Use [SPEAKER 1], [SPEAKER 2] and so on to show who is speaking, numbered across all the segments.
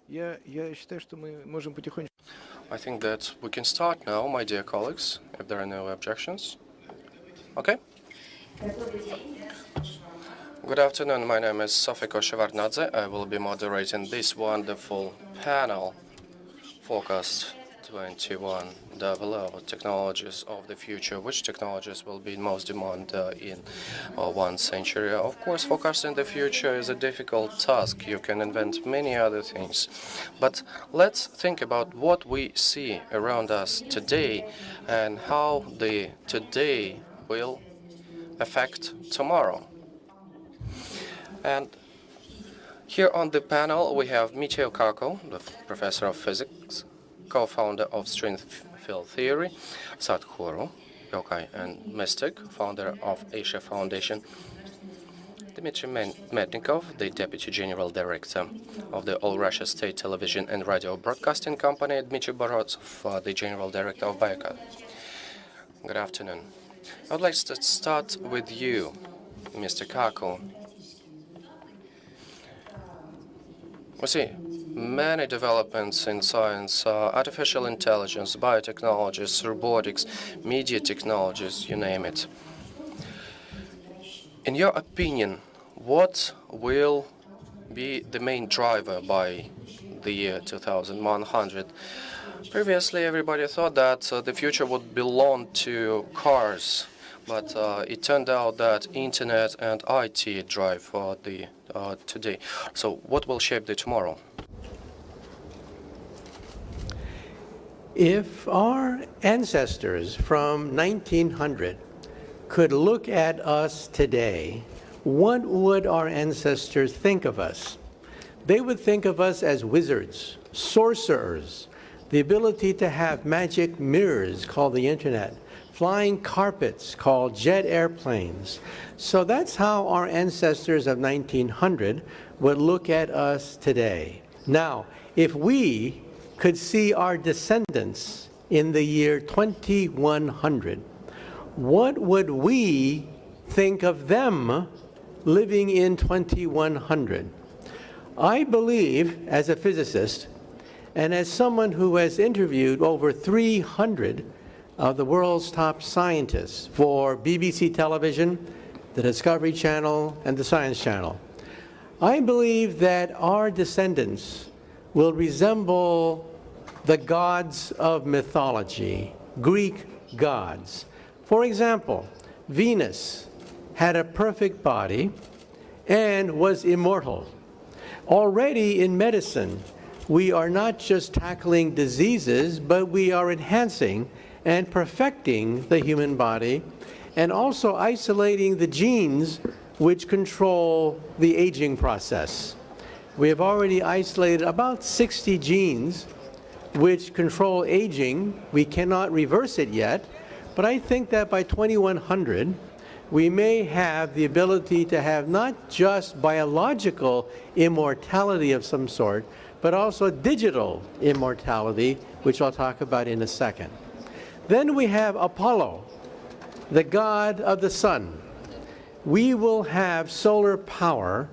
[SPEAKER 1] Я считаю, что мы можем потихонечку.
[SPEAKER 2] I think that we can start now, my dear colleagues, if there are no objections. Okay? Good afternoon, my name is Sofiko Shevardnadze. I will be moderating this wonderful panel, Focus 2100, Technologies of the Future. Which technologies will be in most demand in 1 century? Of course, forecasting the future is a difficult task. You can invent many other things. But let's think about what we see around us today and how the today will affect tomorrow. And here on the panel we have Michio Kaku, the professor of physics, co-founder of string field theory, Sadhguru, Yogi and mystic, founder of Asia Foundation, Dmitry Mednikov, the deputy general director of the All Russia State Television and Radio Broadcasting Company, Dmitry Borodov, the general director of Baykar. Good afternoon. I would like to start with you, Mr. Kaku. We see many developments in science, artificial intelligence, biotechnologies, robotics, media technologies, you name it. In your opinion, what will be the main driver by the year 2100? Previously, everybody thought that the future would belong to cars, but it turned out that internet and IT drive the today. So what will shape the tomorrow?
[SPEAKER 3] If our ancestors from 1900 could look at us today, what would our ancestors think of us? They would think of us as wizards, sorcerers, the ability to have magic mirrors called the internet, flying carpets called jet airplanes. So that's how our ancestors of 1900 would look at us today. Now, if we could see our descendants in the year 2100, what would we think of them living in 2100? I believe, as a physicist, and as someone who has interviewed over 300 of the world's top scientists for BBC television, the Discovery Channel, and the Science Channel, I believe that our descendants will resemble the gods of mythology, Greek gods. For example, Venus had a perfect body and was immortal. Already in medicine, we are not just tackling diseases, but we are enhancing and perfecting the human body, and also isolating the genes which control the aging process. We have already isolated about 60 genes which control aging. We cannot reverse it yet, but I think that by 2100, we may have the ability to have not just biological immortality of some sort, but also digital immortality, which I'll talk about in a second. Then we have Apollo, the god of the sun. We will have solar power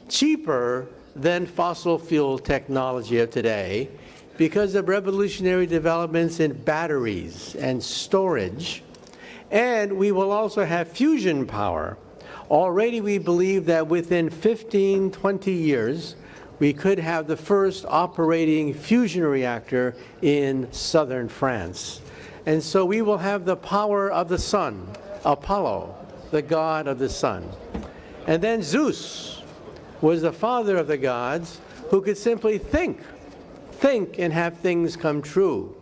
[SPEAKER 3] cheaper than fossil fuel technology of today because of revolutionary developments in batteries and storage. And we will also have fusion power. Already we believe that within 15, 20 years, we could have the first operating fusion reactor in southern France. And so we will have the power of the sun, Apollo, the god of the sun. And then Zeus was the father of the gods who could simply think and have things come true.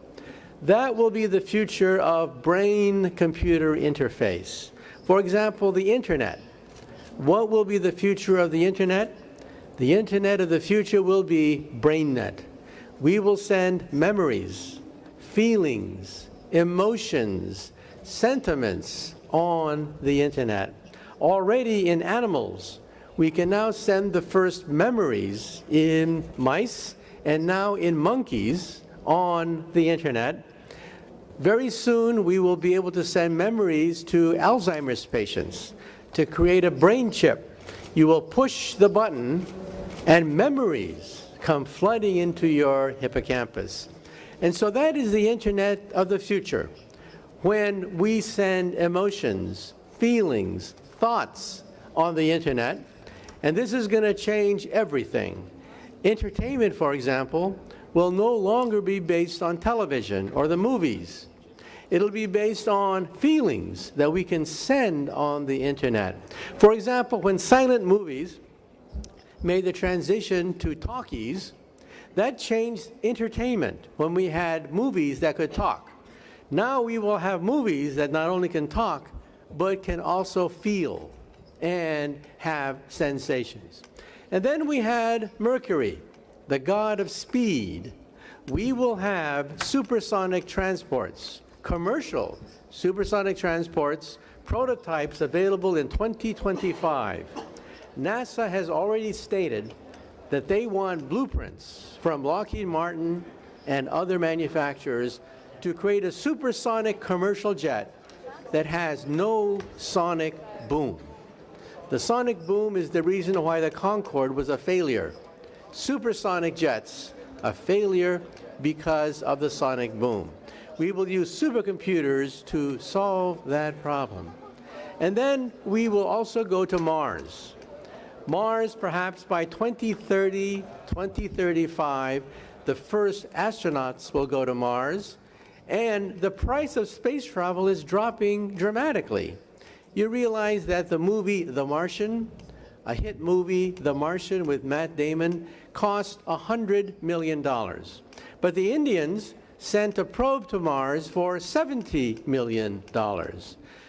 [SPEAKER 3] That will be the future of brain-computer interface. For example, the internet. What will be the future of the internet? The internet of the future will be BrainNet. We will send memories, feelings, emotions, sentiments on the internet. Already in animals, we can now send the first memories in mice and now in monkeys on the internet. Very soon, we will be able to send memories to Alzheimer's patients to create a brain chip. You will push the button and memories come flooding into your hippocampus. And so that is the internet of the future. When we send emotions, feelings, thoughts on the internet, and this is going to change everything. Entertainment, for example, will no longer be based on television or the movies. It'll be based on feelings that we can send on the internet. For example, when silent movies made the transition to talkies, that changed entertainment when we had movies that could talk. Now we will have movies that not only can talk, but can also feel and have sensations. And then we had Mercury, the god of speed. We will have supersonic transports, commercial supersonic transports, prototypes available in 2025. NASA has already stated that they want blueprints from Lockheed Martin and other manufacturers to create a supersonic commercial jet that has no sonic boom. The sonic boom is the reason why the Concorde was a failure. Supersonic jets, a failure because of the sonic boom. We will use supercomputers to solve that problem. And then we will also go to Mars. Mars, perhaps by 2030, 2035, the first astronauts will go to Mars, and the price of space travel is dropping dramatically. You realize that the movie The Martian, a hit movie, The Martian with Matt Damon, cost $100 million. But the Indians sent a probe to Mars for $70 million.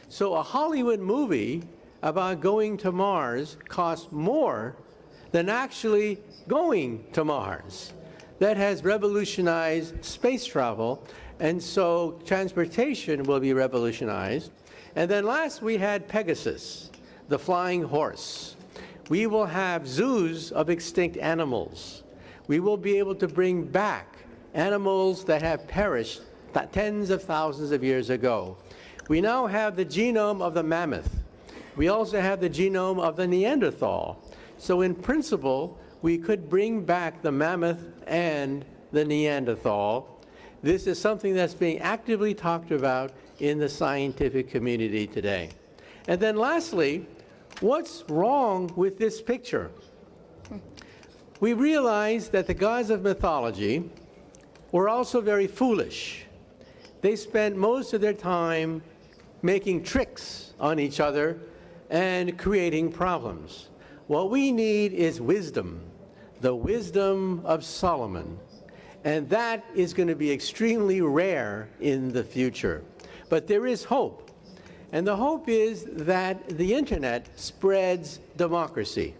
[SPEAKER 3] So a Hollywood movie about going to Mars costs more than actually going to Mars. That has revolutionized space travel, and so transportation will be revolutionized. And then last we had Pegasus, the flying horse. We will have zoos of extinct animals. We will be able to bring back animals that have perished tens of thousands of years ago. We now have the genome of the mammoth. We also have the genome of the Neanderthal. So in principle, we could bring back the mammoth and the Neanderthal. This is something that's being actively talked about in the scientific community today. And then lastly, what's wrong with this picture? We realize that the gods of mythology were also very foolish. They spent most of their time making tricks on each other and creating problems. What we need is wisdom, the wisdom of Solomon. And that is going to be extremely rare in the future. But there is hope. And the hope is that the internet spreads democracy.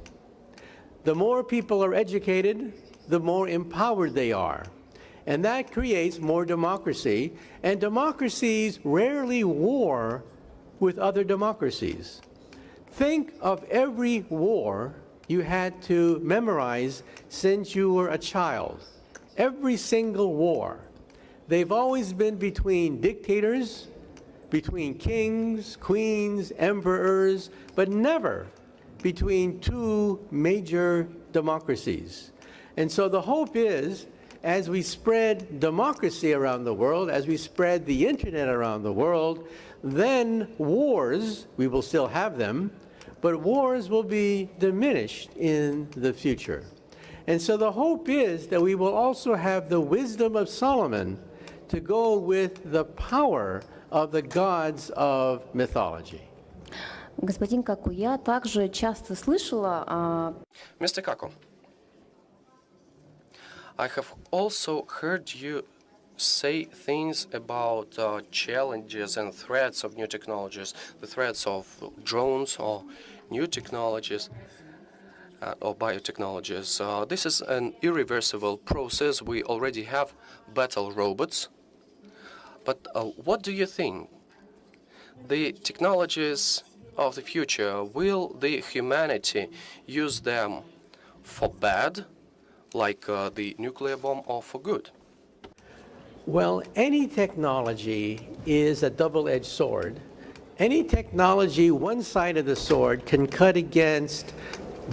[SPEAKER 3] The more people are educated, the more empowered they are. And that creates more democracy. And democracies rarely war with other democracies. Think of every war you had to memorize since you were a child. Every single war. They've always been between dictators, between kings, queens, emperors, but never between two major democracies. And so the hope is, as we spread democracy around the world, as we spread the internet around the world, then wars, we will still have them, but wars will be diminished in the future. And so the hope is that we will also have the wisdom of Solomon to go with the power of the gods of mythology.
[SPEAKER 4] Господин Каку, я также часто слышала
[SPEAKER 2] Mr. Kaku, I have also heard you say things about challenges and threats of new technologies, the threats of drones or new technologies or biotechnologies. This is an irreversible process. We already have battle robots. But what do you think? The technologies of the future, will the humanity use them for bad, like the nuclear bomb, or for good?
[SPEAKER 3] Well, any technology is a double-edged sword. Any technology, one side of the sword, can cut against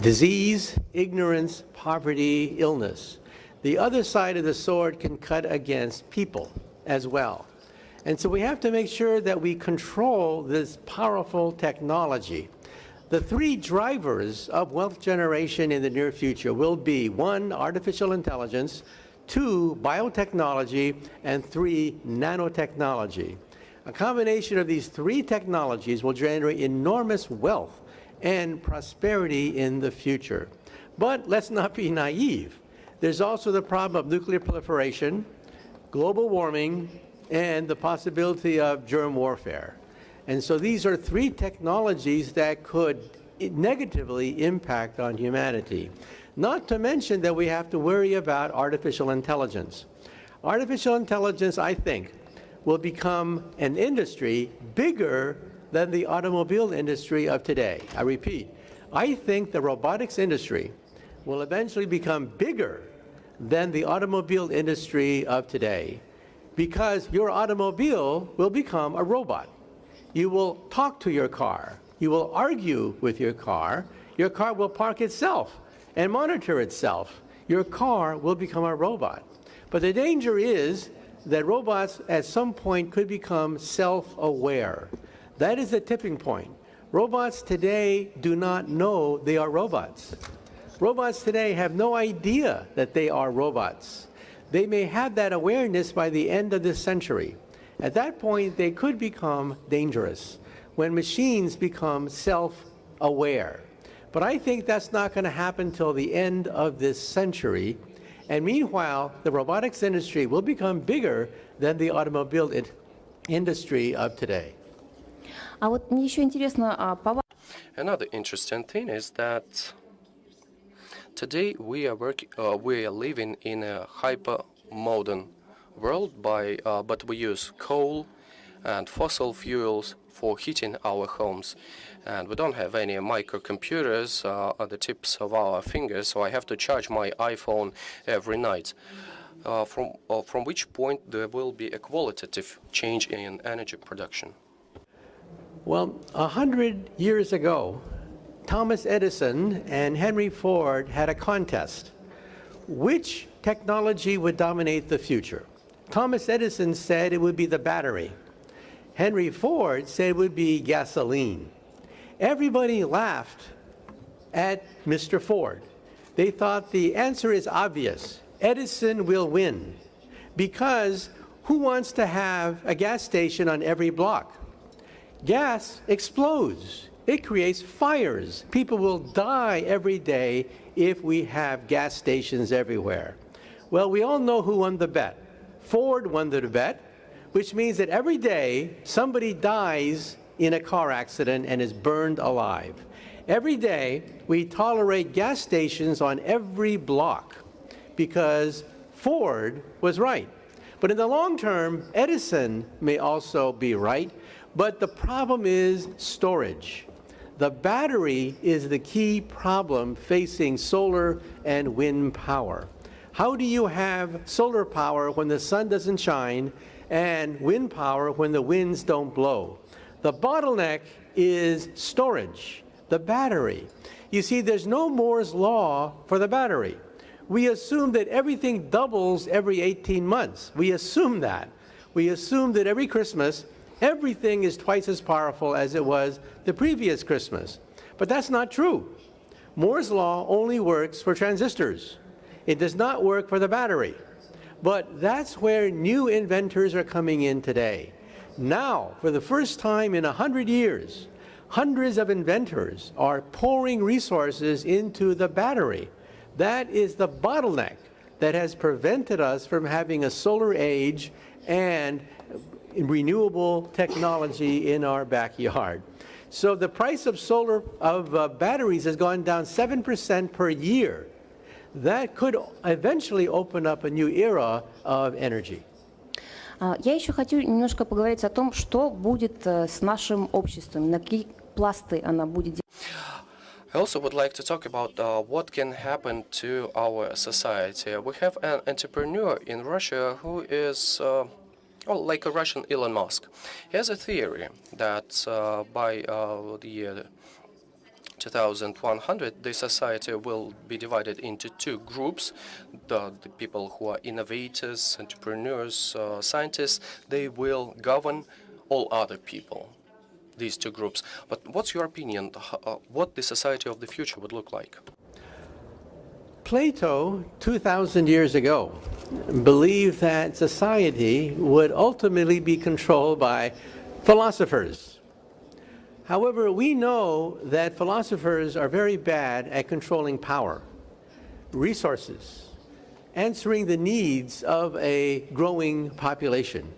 [SPEAKER 3] disease, ignorance, poverty, illness. the other side of the sword can cut against people as well. And so we have to make sure that we control this powerful technology. The three drivers of wealth generation in the near future will be: 1, artificial intelligence; 2, biotechnology; and 3, nanotechnology. A combination of these three technologies will generate enormous wealth and prosperity in the future. But let's not be naive. There's also the problem of nuclear proliferation, global warming, and the possibility of germ warfare. And so these are three technologies that could negatively impact on humanity. Not to mention that we have to worry about artificial intelligence. Artificial intelligence, I think, will become an industry bigger than the automobile industry of today. I repeat, I think the robotics industry will eventually become bigger than the automobile industry of today, because your automobile will become a robot. You will talk to your car. You will argue with your car. Your car will park itself and monitor itself. Your car will become a robot. But the danger is that robots at some point could become self-aware. That is the tipping point. Robots today do not know they are robots. Robots today have no idea that they are robots. They may have that awareness by the end of this century. At that point, they could become dangerous when machines become self-aware. But I think that's not going to happen till the end of this century. And meanwhile, the robotics industry will become bigger than the automobile industry of today.
[SPEAKER 4] А вот мне еще интересно,
[SPEAKER 2] Another interesting thing is that today we are living in a hyper-modern world, but we use coal and fossil fuels for heating our homes. And we don't have any microcomputers at the tips of our fingers, so I have to charge my iPhone every night. From which point there will be a qualitative change in energy production?
[SPEAKER 3] Well, 100 years ago, Thomas Edison and Henry Ford had a contest. Which technology would dominate the future? Thomas Edison said it would be the battery. Henry Ford said it would be gasoline. Everybody laughed at Mr. Ford. They thought the answer is obvious. Edison will win. Because who wants to have a gas station on every block? Gas explodes. It creates fires. People will die every day if we have gas stations everywhere. Well, we all know who won the bet. Ford won the bet, which means that every day somebody dies in a car accident and is burned alive. Every day we tolerate gas stations on every block because Ford was right. But in the long term, Edison may also be right, but the problem is storage. The battery is the key problem facing solar and wind power. How do you have solar power when the sun doesn't shine and wind power when the winds don't blow? The bottleneck is storage, the battery. You see, there's no Moore's law for the battery. We assume that everything doubles every 18 months. We assume that. We assume that every Christmas, everything is twice as powerful as it was the previous Christmas. But that's not true. Moore's law only works for transistors. It does not work for the battery. But that's where new inventors are coming in today. Now, for the first time in 100 years, hundreds of inventors are pouring resources into the battery. That is the bottleneck that has prevented us from having a solar age and renewable technology in our backyard. So the price of batteries has gone down 7% per year. That could eventually open up a new era of energy.
[SPEAKER 4] Я еще хочу немножко поговорить о том, что будет с нашим обществом, на какие пласты она будет делать.
[SPEAKER 2] I also would like to talk about what can happen to our society. We have an entrepreneur in Russia who is like a Russian Elon Musk. He has a theory that by the year 2100, the society will be divided into two groups. The people who are innovators, entrepreneurs, scientists, they will govern all other people, these two groups. But what's your opinion, what the society of the future would look like?
[SPEAKER 3] Plato, 2,000 years ago, believed that society would ultimately be controlled by philosophers. However, we know that philosophers are very bad at controlling power, resources, answering the needs of a growing population.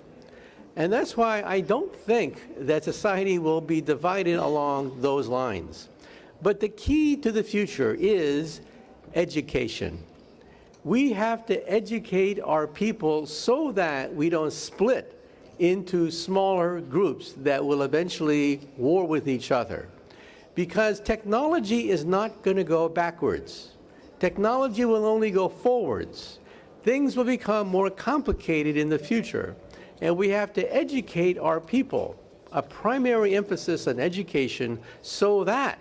[SPEAKER 3] And that's why I don't think that society will be divided along those lines. But the key to the future is education. We have to educate our people so that we don't split into smaller groups that will eventually war with each other. Because technology is not going to go backwards. Technology will only go forwards. Things will become more complicated in the future. And we have to educate our people, a primary emphasis on education, so that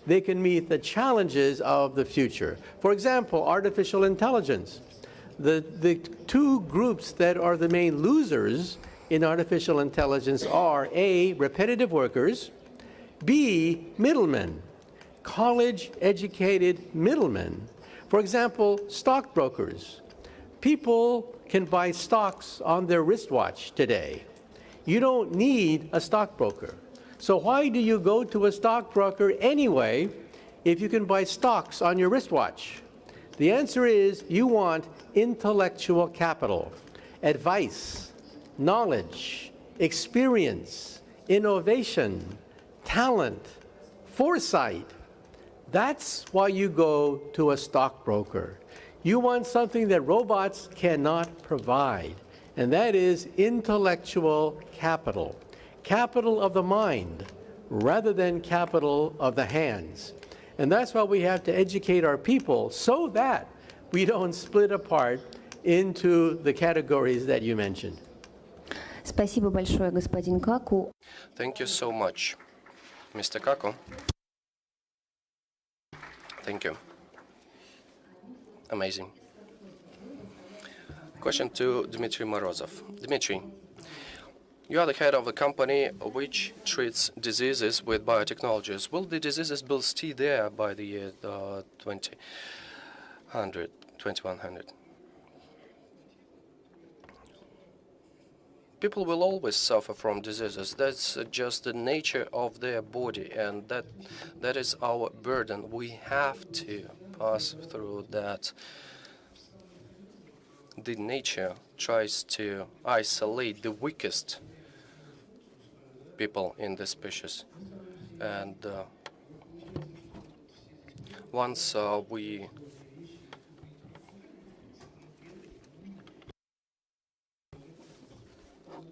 [SPEAKER 3] they can meet the challenges of the future. For example, artificial intelligence. The two groups that are the main losers in artificial intelligence are A, repetitive workers, B, middlemen, college-educated middlemen. For example, stockbrokers. People can buy stocks on their wristwatch today. You don't need a stockbroker. So why do you go to a stockbroker anyway if you can buy stocks on your wristwatch? The answer is you want intellectual capital, advice, knowledge, experience, innovation, talent, foresight. That's why you go to a stockbroker. You want something that robots cannot provide, and that is intellectual capital. Capital of the mind rather than capital of the hands. And that's why we have to educate our people so that we don't split apart into the categories that you mentioned.
[SPEAKER 4] Спасибо большое, господин Каку.
[SPEAKER 2] Thank you so much, Mr. Kaku. Thank you. Amazing. Question to Dmitry Morozov. Dmitry, you are the head of a company which treats diseases with biotechnologies. Will the diseases be still there by the year 2100? People will always suffer from diseases. That's just the nature of their body, and that is our burden. We have to pass through that. The nature tries to isolate the weakest people in the species, and once we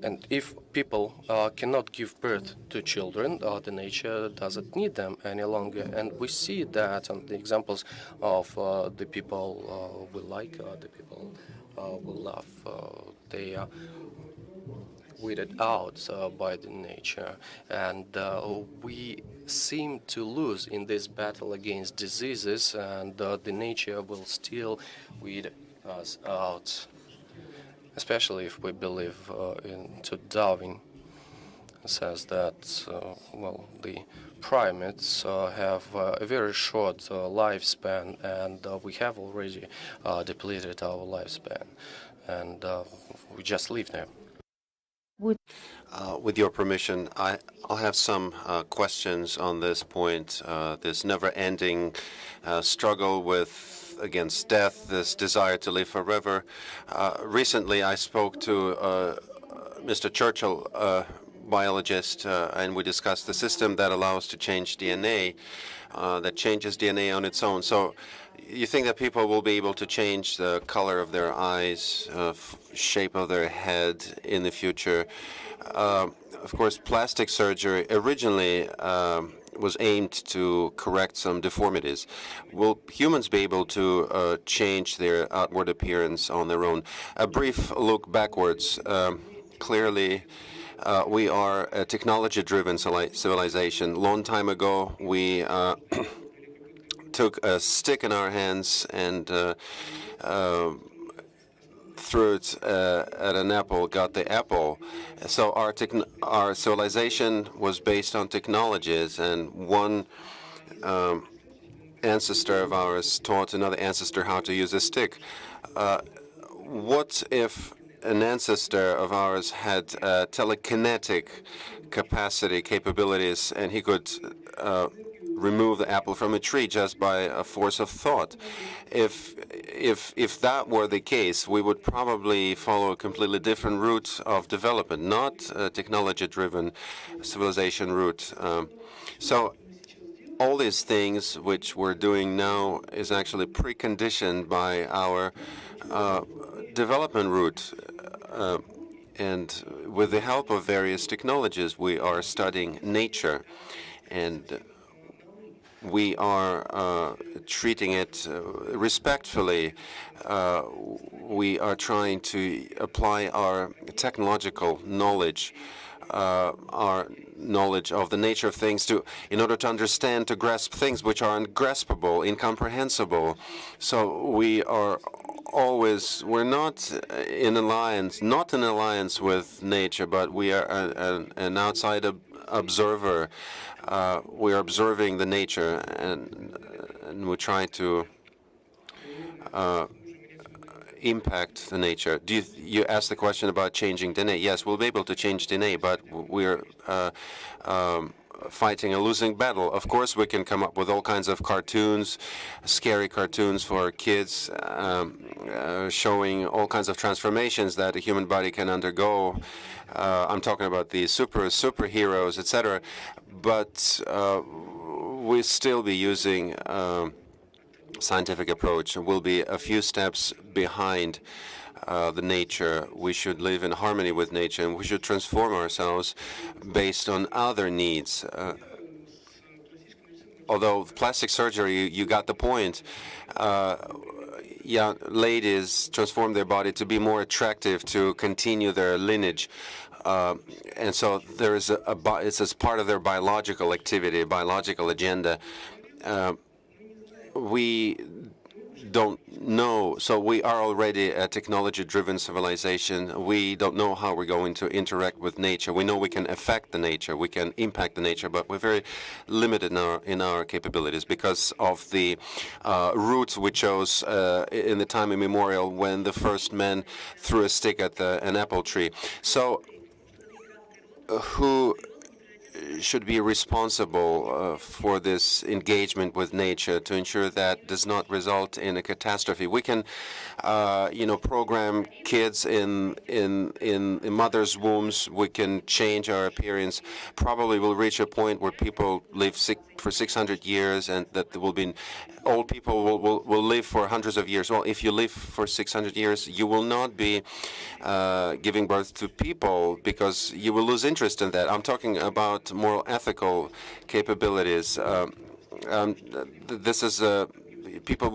[SPEAKER 2] and if people cannot give birth to children, the nature doesn't need them any longer. And we see that on the examples of the people we like, the people we love. They are weeded out by the nature. And we seem to lose in this battle against diseases, and the nature will still weed us out. Especially if we believe into Darwin, says that well, the primates have a very short lifespan, and we have already depleted our lifespan, and we just live there.
[SPEAKER 5] With your permission, I'll have some questions on this point, this never-ending struggle against death, this desire to live forever. Recently, I spoke to Mr. Churchill, a biologist, and we discussed the system that allows to change DNA, that changes DNA on its own. So you think that people will be able to change the color of their eyes, shape of their head in the future? Of course, plastic surgery originally was aimed to correct some deformities. Will humans be able to change their outward appearance on their own? A brief look backwards. Clearly, we are a technology-driven civilization. Long time ago, we took a stick in our hands and threw it at an apple, got the apple. So our civilization was based on technologies, and one ancestor of ours taught another ancestor how to use a stick. What if an ancestor of ours had telekinetic capabilities, and he could remove the apple from a tree just by a force of thought? If that were the case, we would probably follow a completely different route of development, not a technology-driven civilization route. So all these things which we're doing now is actually preconditioned by our development route. And with the help of various technologies, we are studying nature, and we are treating it respectfully. We are trying to apply our technological knowledge, our knowledge of the nature of things, in order to understand, to grasp things which are ungraspable, incomprehensible. So we are we're not in alliance with nature, but we are an outside observer. We're observing the nature, and we're trying to impact the nature. You asked the question about changing DNA. Yes, we'll be able to change DNA, but we're fighting a losing battle. Of course, we can come up with all kinds of cartoons, scary cartoons for kids, showing all kinds of transformations that a human body can undergo. I'm talking about the superheroes, etc. But we'll still be using scientific approach. We'll be a few steps behind the nature. We should live in harmony with nature, and we should transform ourselves based on other needs. Although plastic surgery, you got the point. Yeah, ladies transform their body to be more attractive, to continue their lineage. And so there is it's as part of their biological activity, biological agenda. We don't know. So we are already a technology-driven civilization. We don't know how we're going to interact with nature. We know we can affect the nature, we can impact the nature, but we're very limited in our capabilities because of the routes we chose in the time immemorial when the first man threw a stick at an apple tree. So who should be responsible for this engagement with nature to ensure that does not result in a catastrophe? We can, program kids in mothers' wombs. We can change our appearance. Probably we'll reach a point where people live for 600 years, and that there will be old people will live for hundreds of years. Well, if you live for 600 years, you will not be giving birth to people because you will lose interest in that. I'm talking about moral, ethical capabilities. This is people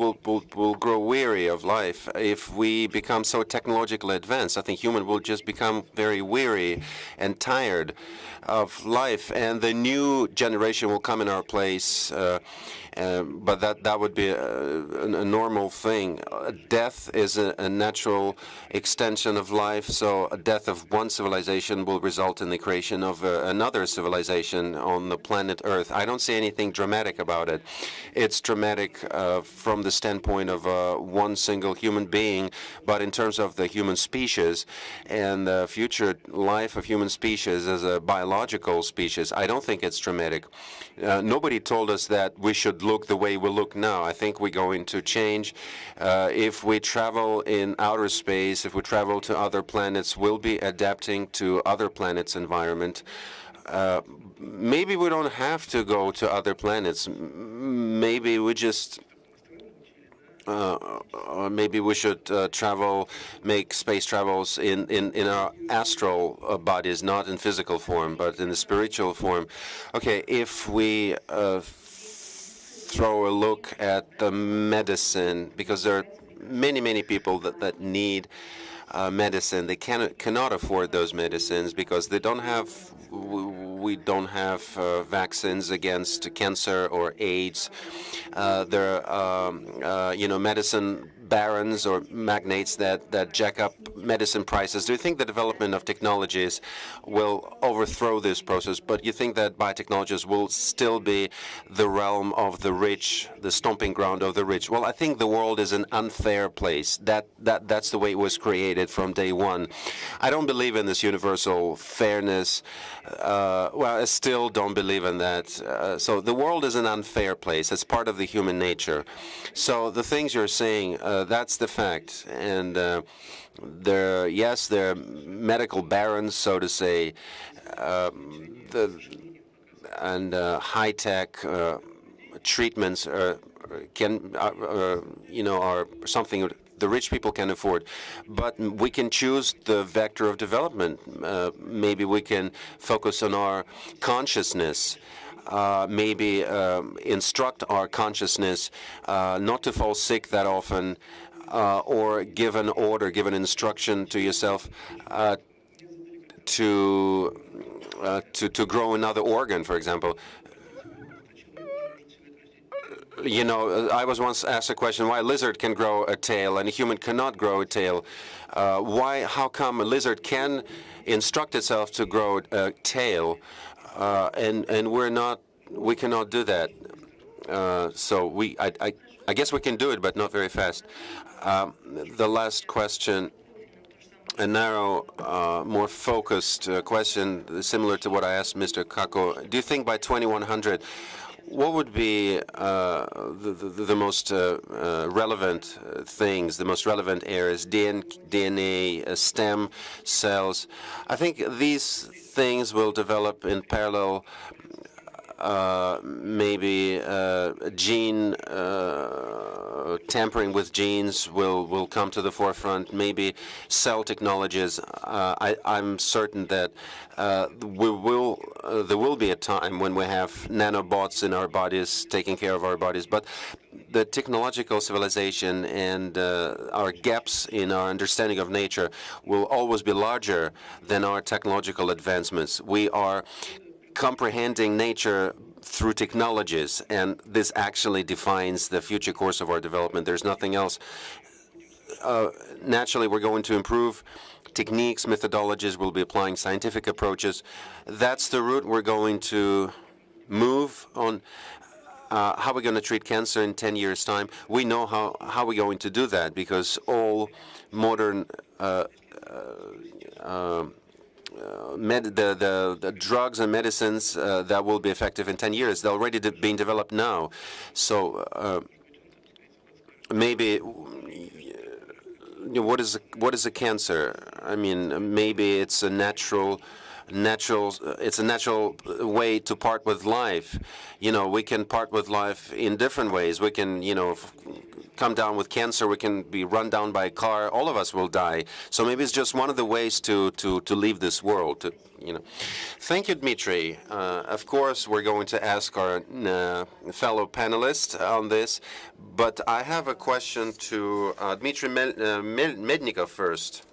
[SPEAKER 5] will grow weary of life if we become so technologically advanced. I think humans will just become very weary and tired of life, and the new generation will come in our place. But that would be a normal thing. Death is a natural extension of life, so a death of one civilization will result in the creation of another civilization on the planet Earth. I don't see anything dramatic about it. It's dramatic from the standpoint of one single human being, but in terms of the human species and the future life of human species as a biological species, I don't think it's dramatic. Nobody told us that we should look the way we look now. I think we're going to change. If we travel in outer space, if we travel to other planets, we'll be adapting to other planets' environment. Maybe we don't have to go to other planets. Maybe we just or maybe we should make space travels in our astral bodies, not in physical form, but in the spiritual form. Okay, if we throw a look at the medicine, because there are many people that need medicine. They cannot afford those medicines because they don't have. We don't have vaccines against cancer or AIDS. There are, medicine barons or magnates that jack up medicine prices. Do you think the development of technologies will overthrow this process? But you think that biotechnologies will still be the realm of the rich, the stomping ground of the rich? Well, I think the world is an unfair place. That's the way it was created from day one. I don't believe in this universal fairness. I still don't believe in that. So the world is an unfair place. It's part of the human nature. So the things you're saying, that's the fact. And there are medical barons, so to say, and high-tech treatments are something the rich people can afford. But we can choose the vector of development. Maybe we can focus on our consciousness. Maybe instruct our consciousness not to fall sick that often, or give an order, give an instruction to yourself to grow another organ, for example. I was once asked a question why a lizard can grow a tail and a human cannot grow a tail. How come a lizard can instruct itself to grow a tail, and we cannot do that? I guess we can do it, but not very fast. The last question, a narrow, more focused question, similar to what I asked Mr. Kaku. Do you think by 2100, what would be the most relevant things, the most relevant areas, DNA, stem cells? I think these things will develop in parallel. Maybe gene tampering with genes will come to the forefront. Maybe cell technologies. I'm certain that there will be a time when we have nanobots in our bodies taking care of our bodies. But the technological civilization and our gaps in our understanding of nature will always be larger than our technological advancements. We are comprehending nature through technologies, and this actually defines the future course of our development. There's nothing else. Naturally, we're going to improve techniques, methodologies. We'll be applying scientific approaches. That's the route we're going to move on. How are we going to treat cancer in 10 years' time? We know how we're going to do that because all modern the drugs and medicines that will be effective in 10 years, they're already being developed now. So maybe what is a cancer? I mean, maybe it's a natural way to part with life. We can part with life in different ways. We can, come down with cancer. We can be run down by a car. All of us will die. So maybe it's just one of the ways to leave this world. Thank you, Dmitry. Of course, we're going to ask our fellow panelists on this, but I have a question to Dmitry Mednikov first.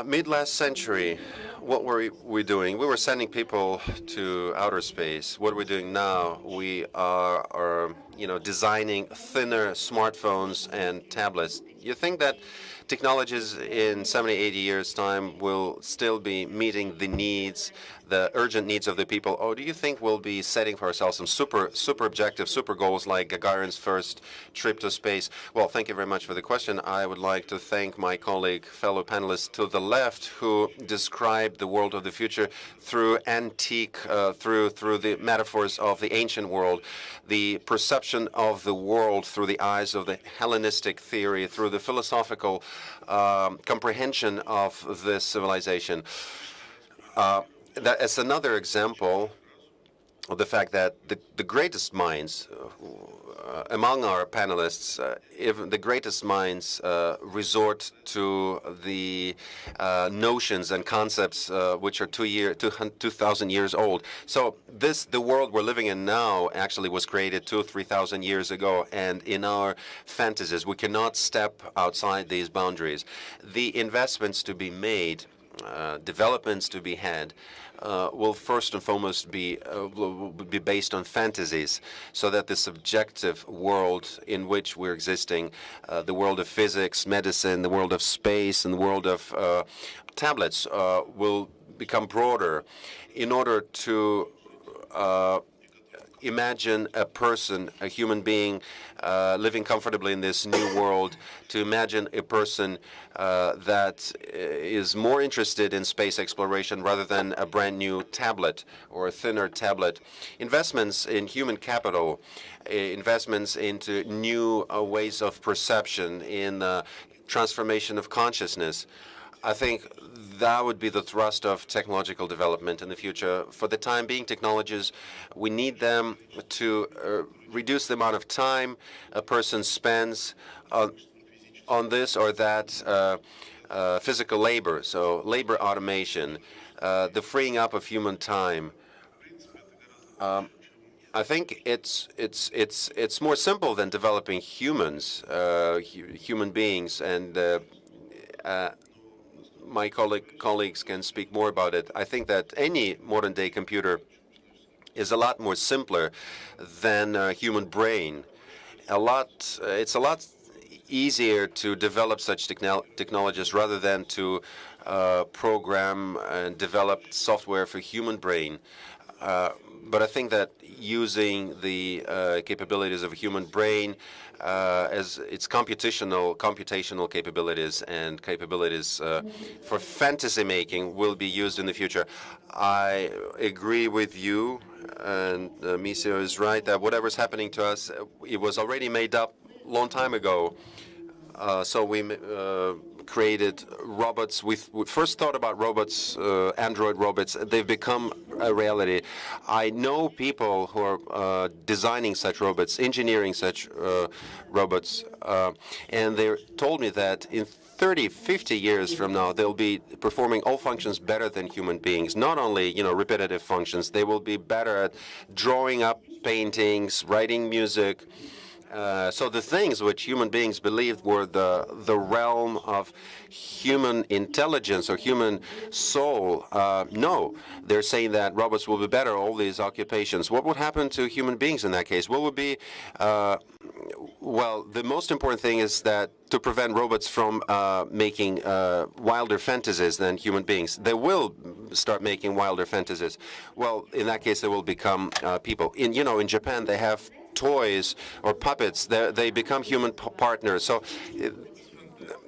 [SPEAKER 5] Mid-last century, what were we doing? We were sending people to outer space. What are we doing now? We are designing thinner smartphones and tablets. You think that technologies in 70, 80 years' time will still be meeting the needs, the urgent needs of the people? Or do you think we'll be setting for ourselves some super objectives, super goals like Gagarin's first trip to space? Well, thank you very much for the question. I would like to thank my colleague, fellow panelists to the left, who described the world of the future through through the metaphors of the ancient world, the perception of the world through the eyes of the Hellenistic theory, through the philosophical comprehension of this civilization. That is another example the fact that the greatest minds among our panelists, even the greatest minds resort to the notions and concepts which are 2,000 years old. So the world we're living in now actually was created 2,000 or 3,000 years ago, and in our fantasies we cannot step outside these boundaries. The investments to be made, developments to be had, will first and foremost will be based on fantasies, so that the subjective world in which we're existing, the world of physics, medicine, the world of space, and the world of tablets will become broader in order to imagine a person, a human being, living comfortably in this new world, to imagine a person that is more interested in space exploration rather than a brand new tablet or a thinner tablet. Investments in human capital, investments into new ways of perception, in transformation of consciousness. I think that would be the thrust of technological development in the future. For the time being, technologies, we need them to reduce the amount of time a person spends on this or that physical labor, so labor automation, the freeing up of human time. I think it's more simple than developing humans, human beings, and my colleagues can speak more about it. I think that any modern-day computer is a lot more simpler than a human brain. It's a lot easier to develop such technologies rather than to program and develop software for human brain. But I think that using the capabilities of a human brain as its computational capabilities and capabilities for fantasy making will be used in the future. I agree with you, and Michio is right that whatever's happening to us, it was already made up a long time ago. So we created robots. We first thought about robots, android robots. They've become a reality. I know people who are designing such robots, engineering such robots, and they told me that in 30, 50 years from now, they'll be performing all functions better than human beings. Not only, repetitive functions, they will be better at drawing up paintings, writing music. So the things which human beings believed were the realm of human intelligence or human soul, no, they're saying that robots will be better at all these occupations. What would happen to human beings in that case? What would be, well, the most important thing is that to prevent robots from making wilder fantasies than human beings. They will start making wilder fantasies. Well, in that case, they will become people. In Japan, they have toys or puppets. They become human partners. So,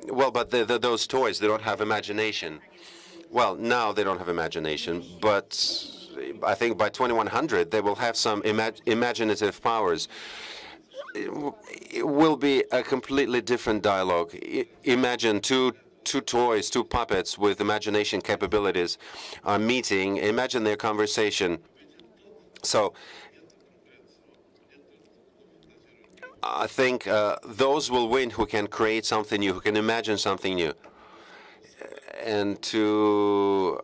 [SPEAKER 5] well, but those toys, they don't have imagination. Well, now they don't have imagination, but I think by 2100 they will have some imaginative powers. It will be a completely different dialogue. Imagine two toys, two puppets with imagination capabilities are meeting. Imagine their conversation. So I think those will win who can create something new, who can imagine something new. And to,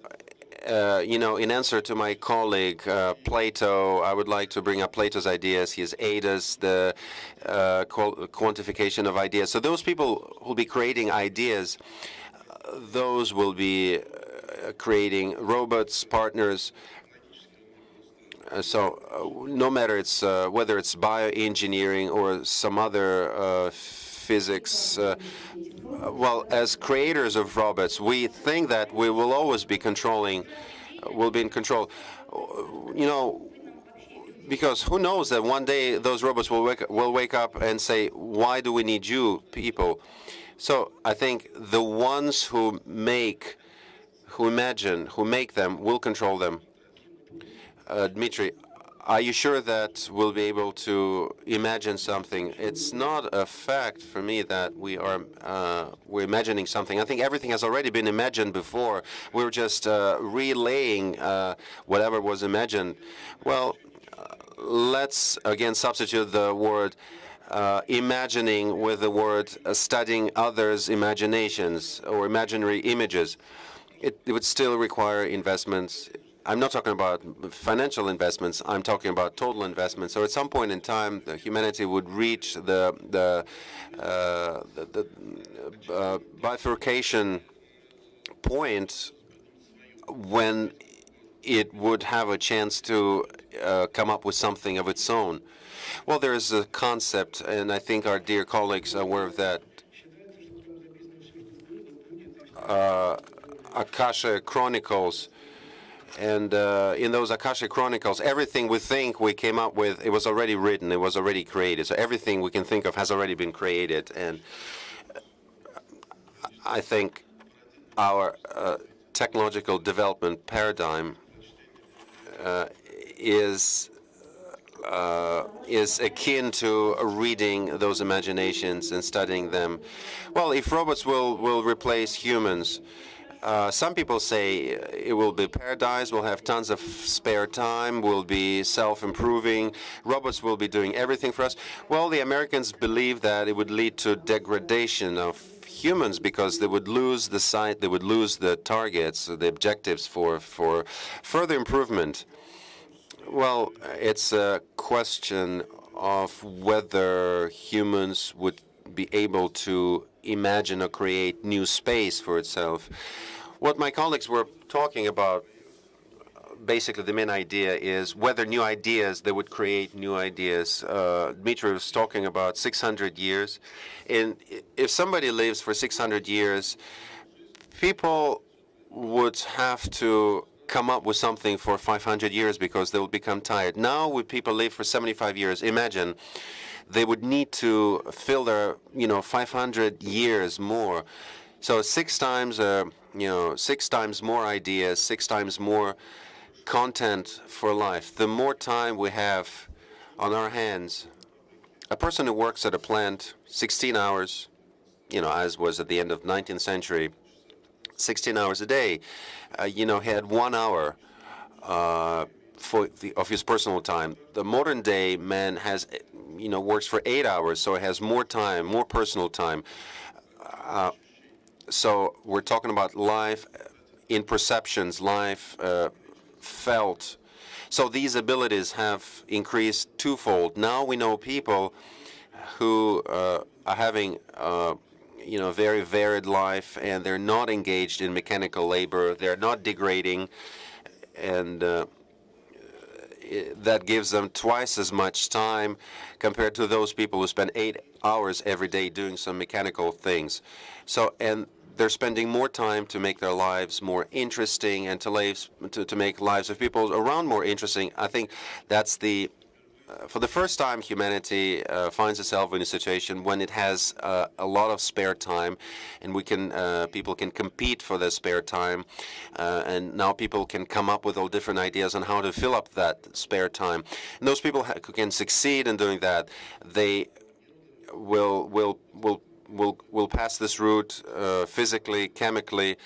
[SPEAKER 5] in answer to my colleague Plato, I would like to bring up Plato's ideas, his Adas, the quantification of ideas. So those people who will be creating ideas, those will be creating robots, partners. So no matter whether it's bioengineering or some other physics, well, as creators of robots, we think that we will always be will be in control. Because who knows that one day those robots will wake up and say, why do we need you people? So I think the ones who imagine, who make them, will control them. Dmitry, are you sure that we'll be able to imagine something? It's not a fact for me that we're imagining something. I think everything has already been imagined before. We're just relaying whatever was imagined. Well, let's again substitute the word imagining with the word studying others' imaginations or imaginary images. It would still require investments. I'm not talking about financial investments. I'm talking about total investments. So at some point in time, humanity would reach the bifurcation point when it would have a chance to come up with something of its own. Well, there is a concept, and I think our dear colleagues are aware of that, Akasha Chronicles. And in those Akasha Chronicles, everything we think we came up with, it was already written, it was already created. So everything we can think of has already been created. And I think our technological development paradigm is akin to reading those imaginations and studying them. Well, if robots will replace humans, some people say it will be paradise, we'll have tons of spare time, we'll be self-improving, robots will be doing everything for us. Well, the Americans believe that it would lead to degradation of humans because they would lose the sight, they would lose the targets, the objectives for further improvement. Well, it's a question of whether humans would be able to imagine or create new space for itself. What my colleagues were talking about, basically the main idea is whether new ideas, they would create new ideas. Dmitry was talking about 600 years. And if somebody lives for 600 years, people would have to come up with something for 500 years because they will become tired. Now, when people live for 75 years, imagine they would need to fill their, 500 years more. So 6 times, 6 times more ideas, 6 times more content for life. The more time we have on our hands, a person who works at a plant 16 hours, as was at the end of the 19th century, 16 hours a day, he had 1 hour of his personal time. The modern day man has, works for 8 hours, so he has more time, more personal time. So we're talking about life in perceptions, life felt. So these abilities have increased twofold. Now we know people who are having very varied life, and they're not engaged in mechanical labor, they're not degrading, and that gives them twice as much time compared to those people who spend 8 hours every day doing some mechanical things. So, and they're spending more time to make their lives more interesting and to make lives of people around more interesting. I think that's the for the first time, humanity finds itself in a situation when it has a lot of spare time, and people can compete for their spare time, and now people can come up with all different ideas on how to fill up that spare time. And those people who can succeed in doing that, they will pass this route physically, chemically.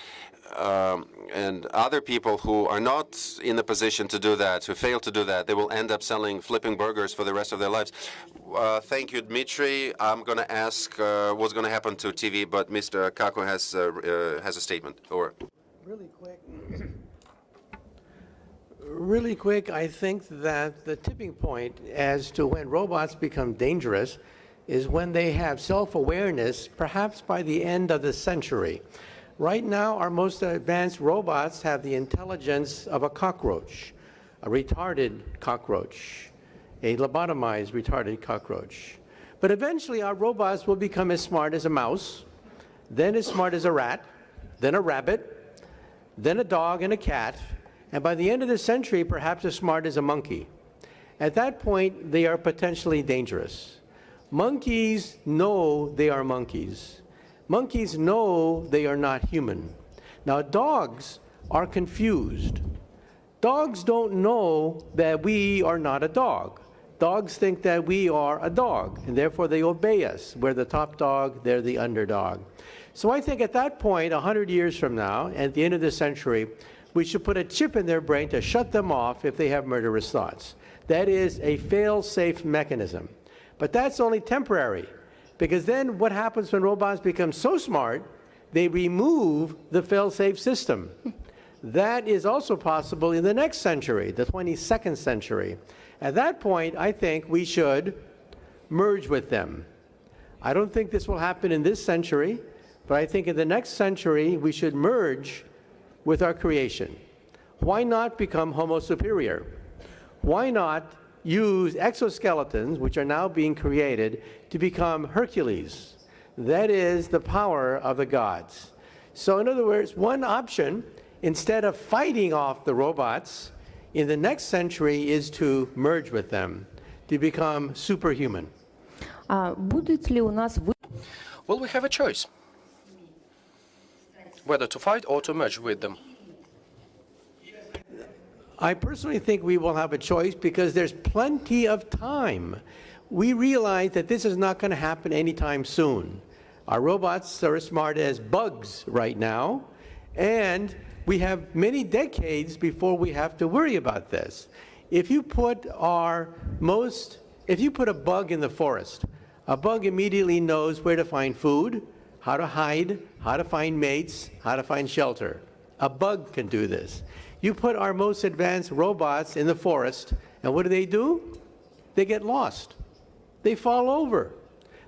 [SPEAKER 5] And other people who are not in the position to do that, who fail to do that, they will end up flipping burgers for the rest of their lives. Thank you, Dmitry. I'm going to ask what's going to happen to TV, but Mr. Kaku has a statement. Or
[SPEAKER 3] Really quick, I think that the tipping point as to when robots become dangerous is when they have self-awareness, perhaps by the end of the century. Right now, our most advanced robots have the intelligence of a cockroach, a retarded cockroach, a lobotomized retarded cockroach. But eventually, our robots will become as smart as a mouse, then as smart as a rat, then a rabbit, then a dog and a cat, and by the end of the century, perhaps as smart as a monkey. At that point, they are potentially dangerous. Monkeys know they are monkeys. Monkeys know they are not human. Now, dogs are confused. Dogs don't know that we are not a dog. Dogs think that we are a dog, and therefore they obey us. We're the top dog, they're the underdog. So I think at that point, 100 years from now, at the end of the century, we should put a chip in their brain to shut them off if they have murderous thoughts. That is a fail-safe mechanism. But that's only temporary, because then what happens when robots become so smart, they remove the fail-safe system. That is also possible in the next century, the 22nd century. At that point, I think we should merge with them. I don't think this will happen in this century, but I think in the next century we should merge with our creation. Why not become Homo superior? Why not use exoskeletons, which are now being created, to become Hercules? That is the power of the gods. So in other words, one option, instead of fighting off the robots, in the next century is to merge with them, to become superhuman.
[SPEAKER 4] Будет ли у нас
[SPEAKER 2] Well, we have a choice whether to fight or to merge with them.
[SPEAKER 3] I personally think we will have a choice because there's plenty of time. We realize that this is not going to happen anytime soon. Our robots are as smart as bugs right now, and we have many decades before we have to worry about this. If you put a bug in the forest, a bug immediately knows where to find food, how to hide, how to find mates, how to find shelter. A bug can do this. You put our most advanced robots in the forest, and what do? They get lost. They fall over.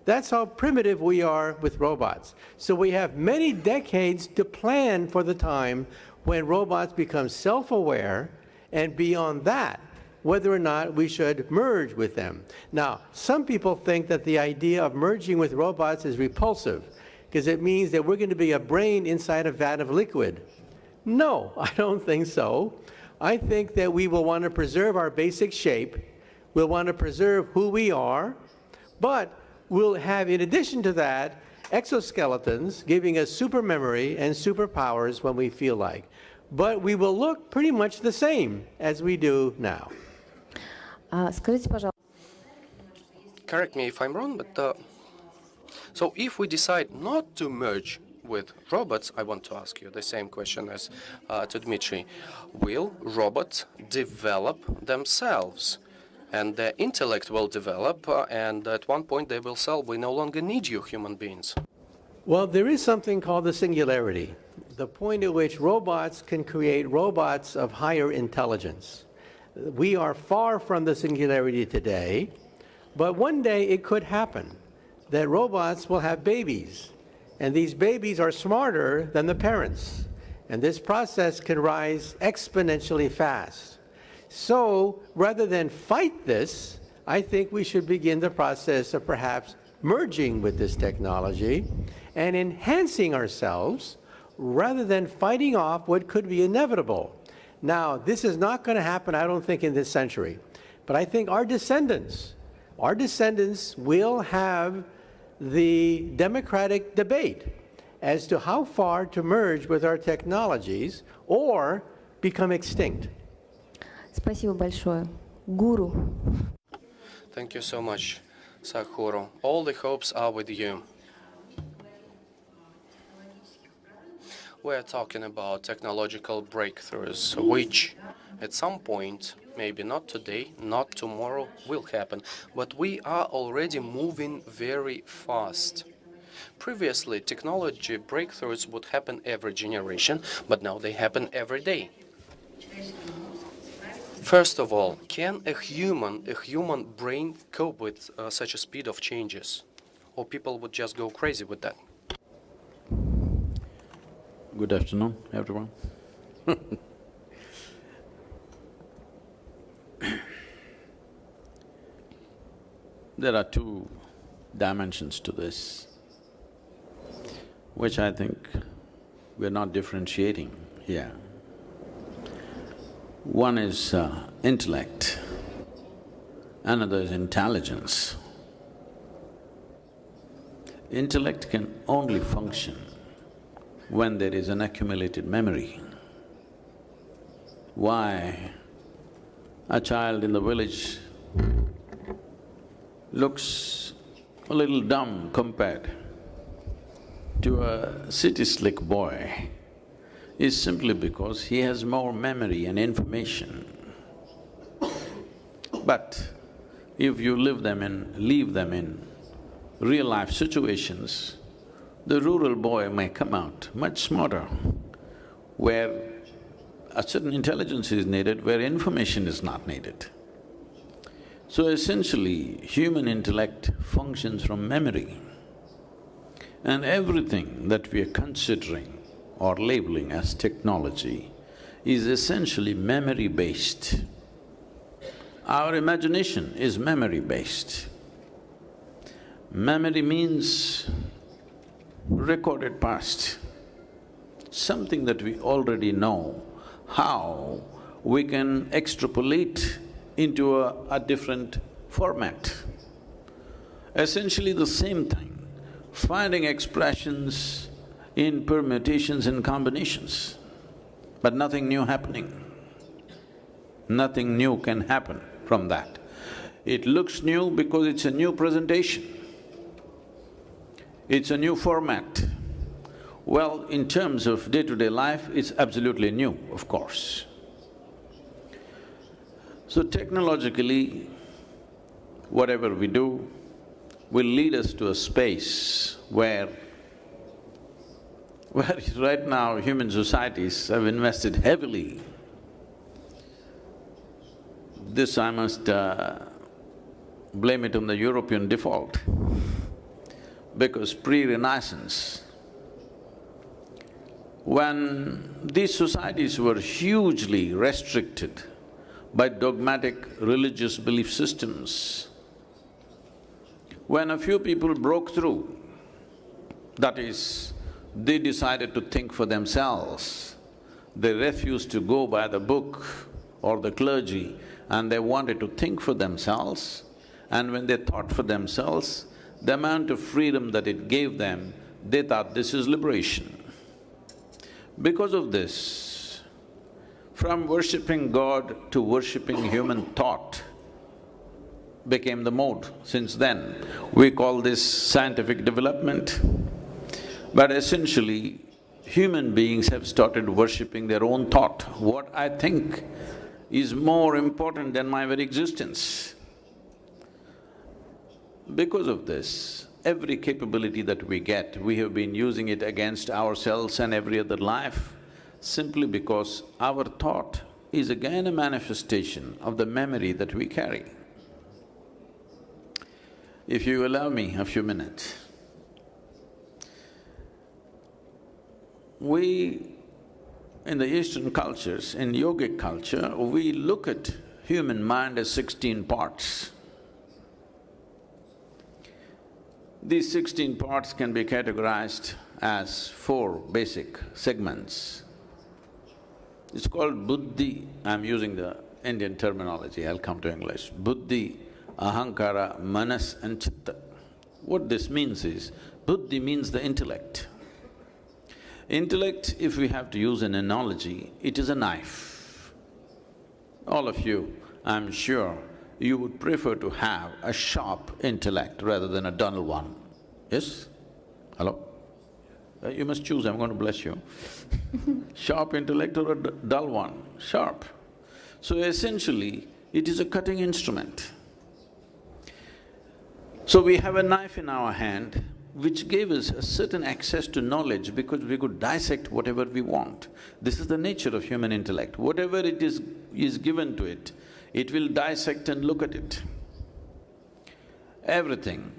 [SPEAKER 3] That's how primitive we are with robots. So we have many decades to plan for the time when robots become self-aware, and beyond that, whether or not we should merge with them. Now, some people think that the idea of merging with robots is repulsive, because it means that we're going to be a brain inside a vat of liquid. No, I don't think so. I think that we will want to preserve our basic shape, we'll want to preserve who we are, but we'll have, in addition to that, exoskeletons giving us super memory and superpowers when we feel like. But we will look pretty much the same as we do now.
[SPEAKER 4] Скажите, пожалуйста.
[SPEAKER 2] Correct me if I'm wrong, but so if we decide not to merge with robots, I want to ask you the same question as to Dmitry. Will robots develop themselves? And their intellect will develop, and at one point they will say, we no longer need you, human beings.
[SPEAKER 3] Well, there is something called the singularity, the point at which robots can create robots of higher intelligence. We are far from the singularity today, but one day it could happen that robots will have babies, and these babies are smarter than the parents, and this process can rise exponentially fast. So rather than fight this, I think we should begin the process of perhaps merging with this technology and enhancing ourselves rather than fighting off what could be inevitable. Now, this is not going to happen, I don't think, in this century. But I think our descendants will have the democratic debate as to how far to merge with our technologies or become extinct.
[SPEAKER 4] Спасибо большое. Гуру.
[SPEAKER 2] Thank you so much, Sadhguru. All the hopes are with you. We're talking about technological breakthroughs, which at some point, maybe not today, not tomorrow, will happen. But we are already moving very fast. Previously, technology breakthroughs would happen every generation, but now they happen every day. First of all, can a human brain cope with such a speed of changes? Or people would just go crazy with that?
[SPEAKER 6] Good afternoon, everyone. There are two dimensions to this, which I think we're not differentiating here. One is intellect, another is intelligence. Intellect can only function when there is an accumulated memory. Why a child in the village looks a little dumb compared to a city slick boy is simply because he has more memory and information. But if you leave them in real-life situations, the rural boy may come out much smarter, where a certain intelligence is needed, where information is not needed. So essentially, human intellect functions from memory. And everything that we are considering or labeling as technology is essentially memory-based. Our imagination is memory-based. Memory means recorded past, something that we already know, how we can extrapolate into a different format. Essentially the same thing, finding expressions in permutations and combinations, but nothing new happening. Nothing new can happen from that. It looks new because it's a new presentation. It's a new format. Well, in terms of day-to-day life, it's absolutely new, of course. So technologically, whatever we do will lead us to a space where right now human societies have invested heavily. This I must blame it on the European default, because pre-Renaissance, when these societies were hugely restricted by dogmatic religious belief systems, when a few people broke through, that is, they decided to think for themselves, they refused to go by the book or the clergy, and they wanted to think for themselves, and when they thought for themselves, the amount of freedom that it gave them, they thought this is liberation. Because of this, from worshipping God to worshipping human thought became the mode. Since then, we call this scientific development. But essentially, human beings have started worshipping their own thought. What I think is more important than my very existence. Because of this, every capability that we get, we have been using it against ourselves and every other life, simply because our thought is again a manifestation of the memory that we carry. If you allow me a few minutes, we, in the Eastern cultures, in yogic culture, we look at human mind as 16 parts. These 16 parts can be categorized as 4 basic segments. It's called buddhi, I'm using the Indian terminology, I'll come to English. Buddhi, ahankara, manas and chitta. What this means is, buddhi means the intellect. Intellect, if we have to use an analogy, it is a knife. All of you, I'm sure, you would prefer to have a sharp intellect rather than a dull one. Yes? Hello? You must choose, I'm going to bless you. Sharp intellect or a dull one? Sharp. So essentially, it is a cutting instrument. So we have a knife in our hand which gave us a certain access to knowledge because we could dissect whatever we want. This is the nature of human intellect. Whatever it is given to it, it will dissect and look at it. Everything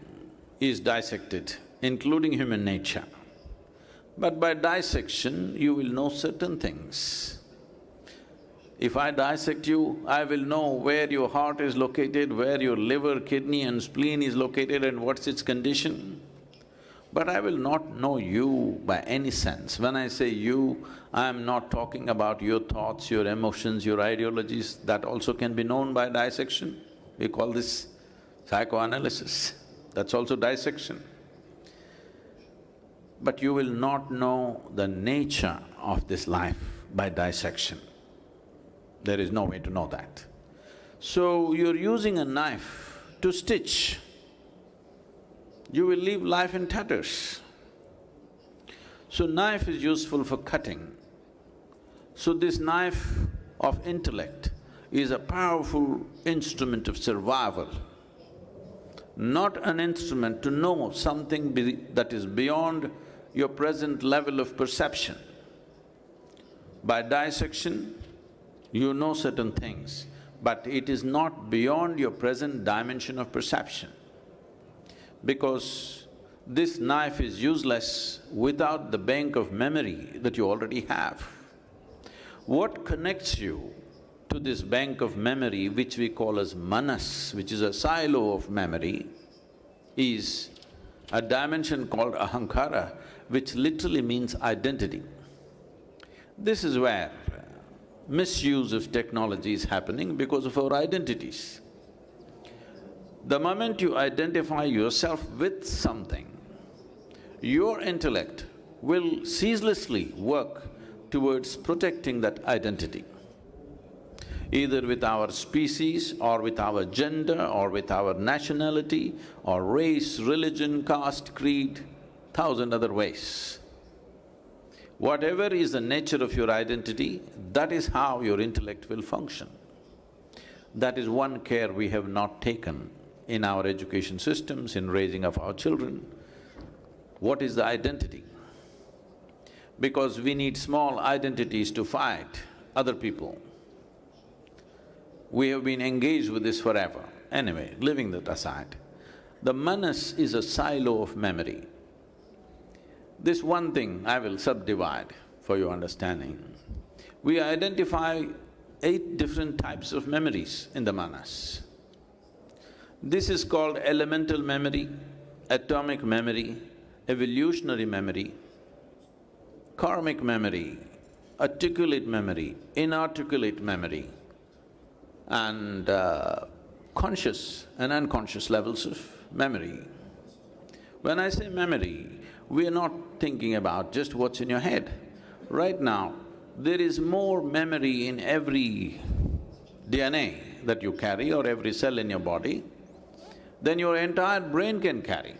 [SPEAKER 6] is dissected, including human nature. But by dissection, you will know certain things. If I dissect you, I will know where your heart is located, where your liver, kidney and spleen is located and what's its condition. But I will not know you by any sense. When I say you, I am not talking about your thoughts, your emotions, your ideologies, that also can be known by dissection. We call this psychoanalysis, that's also dissection. But you will not know the nature of this life by dissection. There is no way to know that. So you're using a knife to stitch. You will leave life in tatters. So knife is useful for cutting. So this knife of intellect is a powerful instrument of survival, not an instrument to know something that is beyond your present level of perception. By dissection, you know certain things, but it is not beyond your present dimension of perception. Because this knife is useless without the bank of memory that you already have. What connects you to this bank of memory, which we call as manas, which is a silo of memory, is a dimension called ahankara, which literally means identity. This is where misuse of technology is happening because of our identities. The moment you identify yourself with something, your intellect will ceaselessly work towards protecting that identity, either with our species or with our gender or with our nationality or race, religion, caste, creed, 1,000 other ways. Whatever is the nature of your identity, that is how your intellect will function. That is one care we have not taken in our education systems, in raising of our children. What is the identity? Because we need small identities to fight other people. We have been engaged with this forever. Anyway, leaving that aside, the manas is a silo of memory. This one thing I will subdivide for your understanding. We identify 8 different types of memories in the manas. This is called elemental memory, atomic memory, evolutionary memory, karmic memory, articulate memory, inarticulate memory, and conscious and unconscious levels of memory. When I say memory, we are not thinking about just what's in your head. Right now, there is more memory in every DNA that you carry or every cell in your body than your entire brain can carry.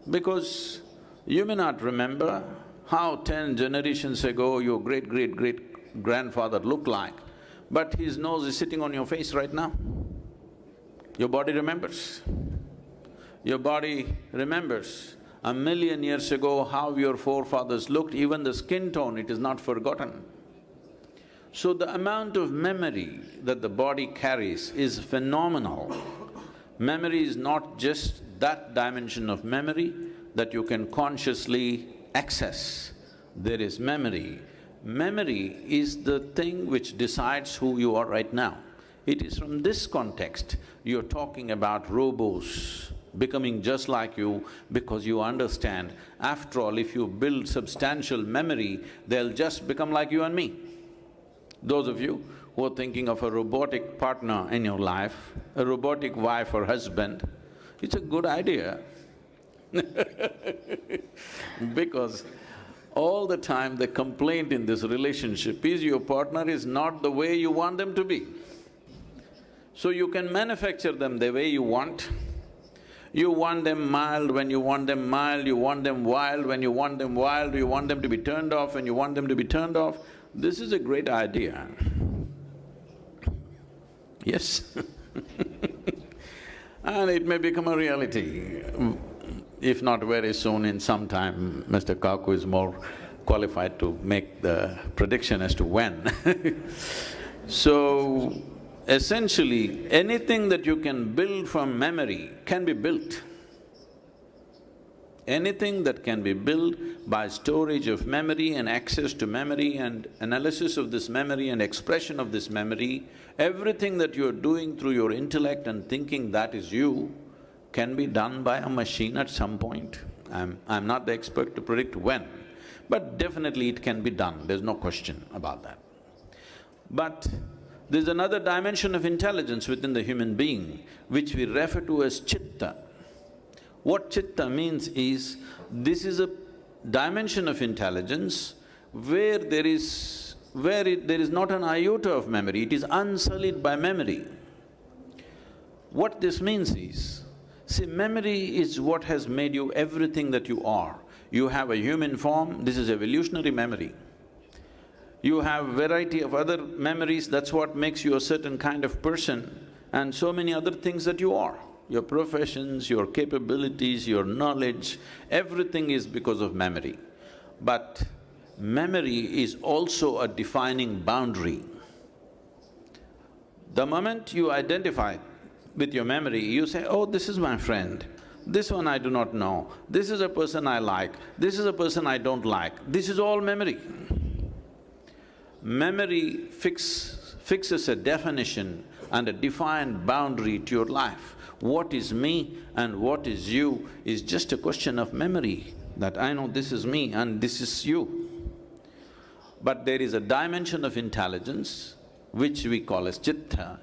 [SPEAKER 6] Because you may not remember how 10 generations ago your great-great-great-grandfather looked like, but his nose is sitting on your face right now. Your body remembers. Your body remembers 1,000,000 years ago how your forefathers looked, even the skin tone, it is not forgotten. So the amount of memory that the body carries is phenomenal. Memory is not just that dimension of memory that you can consciously access. There is memory. Memory is the thing which decides who you are right now. It is from this context you're talking about robots becoming just like you because you understand, after all, if you build substantial memory, they'll just become like you and me. Those of you who are thinking of a robotic partner in your life, a robotic wife or husband, it's a good idea because all the time the complaint in this relationship is your partner is not the way you want them to be. So you can manufacture them the way you want. You want them mild when you want them mild, you want them wild when you want them wild, you want them to be turned off when you want them to be turned off. This is a great idea. Yes and it may become a reality. If not very soon, in some time, Mr. Kaku is more qualified to make the prediction as to when So, essentially, anything that you can build from memory can be built. Anything that can be built by storage of memory and access to memory and analysis of this memory and expression of this memory, everything that you're doing through your intellect and thinking that is you, can be done by a machine at some point. I'm not the expert to predict when, but definitely it can be done, there's no question about that. But there's another dimension of intelligence within the human being, which we refer to as chitta. What chitta means is, this is a dimension of intelligence where there is not an iota of memory, it is unsullied by memory. What this means is, see, memory is what has made you everything that you are. You have a human form, this is evolutionary memory. You have variety of other memories, that's what makes you a certain kind of person, and so many other things that you are. Your professions, your capabilities, your knowledge, everything is because of memory. But memory is also a defining boundary. The moment you identify with your memory, you say, oh, this is my friend, this one I do not know, this is a person I like, this is a person I don't like, this is all memory. Memory fixes a definition and a defined boundary to your life. What is me and what is you is just a question of memory, that I know this is me and this is you. But there is a dimension of intelligence which we call as chitta,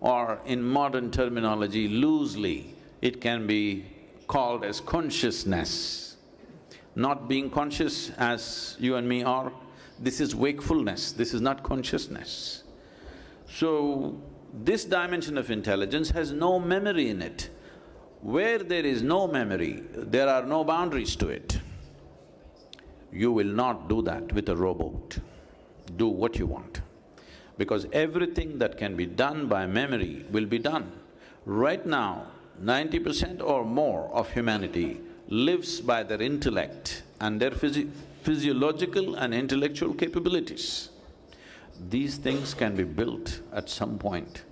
[SPEAKER 6] or in modern terminology, loosely, it can be called as consciousness. Not being conscious as you and me are, this is wakefulness, this is not consciousness. So, this dimension of intelligence has no memory in it. Where there is no memory, there are no boundaries to it. You will not do that with a rowboat. Do what you want. Because everything that can be done by memory will be done. Right now, 90% or more of humanity lives by their intellect and their physiological and intellectual capabilities. These things can be built at some point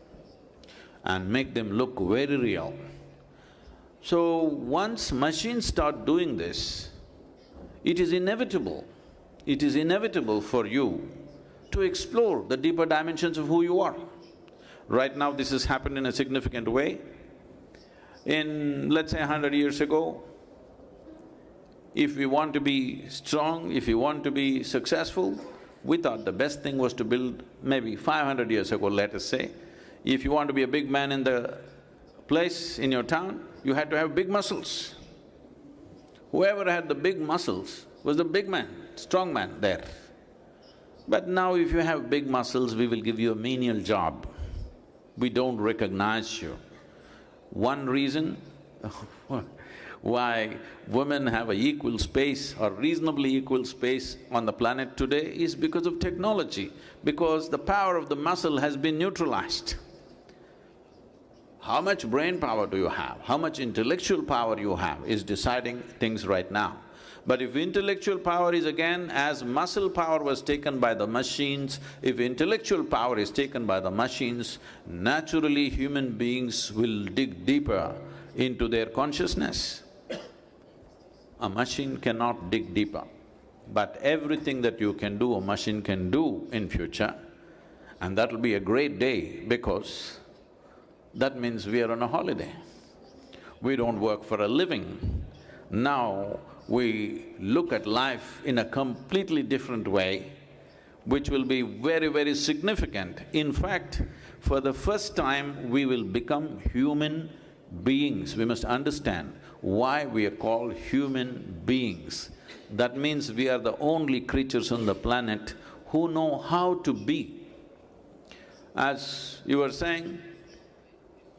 [SPEAKER 6] and make them look very real. So, once machines start doing this, it is inevitable for you to explore the deeper dimensions of who you are. Right now, this has happened in a significant way. In, let's say, 100 years ago, if we want to be strong, if we want to be successful, we thought the best thing was to build, maybe 500 years ago, let us say, if you want to be a big man in the place, in your town, you had to have big muscles. Whoever had the big muscles was the big man, strong man there. But now if you have big muscles, we will give you a menial job. We don't recognize you. One reason why women have an equal space or reasonably equal space on the planet today is because of technology, because the power of the muscle has been neutralized. How much brain power do you have, how much intellectual power you have is deciding things right now. But if intellectual power is again, as muscle power was taken by the machines, if intellectual power is taken by the machines, naturally human beings will dig deeper into their consciousness. A machine cannot dig deeper, but everything that you can do, a machine can do in future, and that'll be a great day because that means we are on a holiday. We don't work for a living. Now, we look at life in a completely different way, which will be very, very significant. In fact, for the first time, we will become human beings. We must understand why we are called human beings. That means we are the only creatures on the planet who know how to be. As you were saying,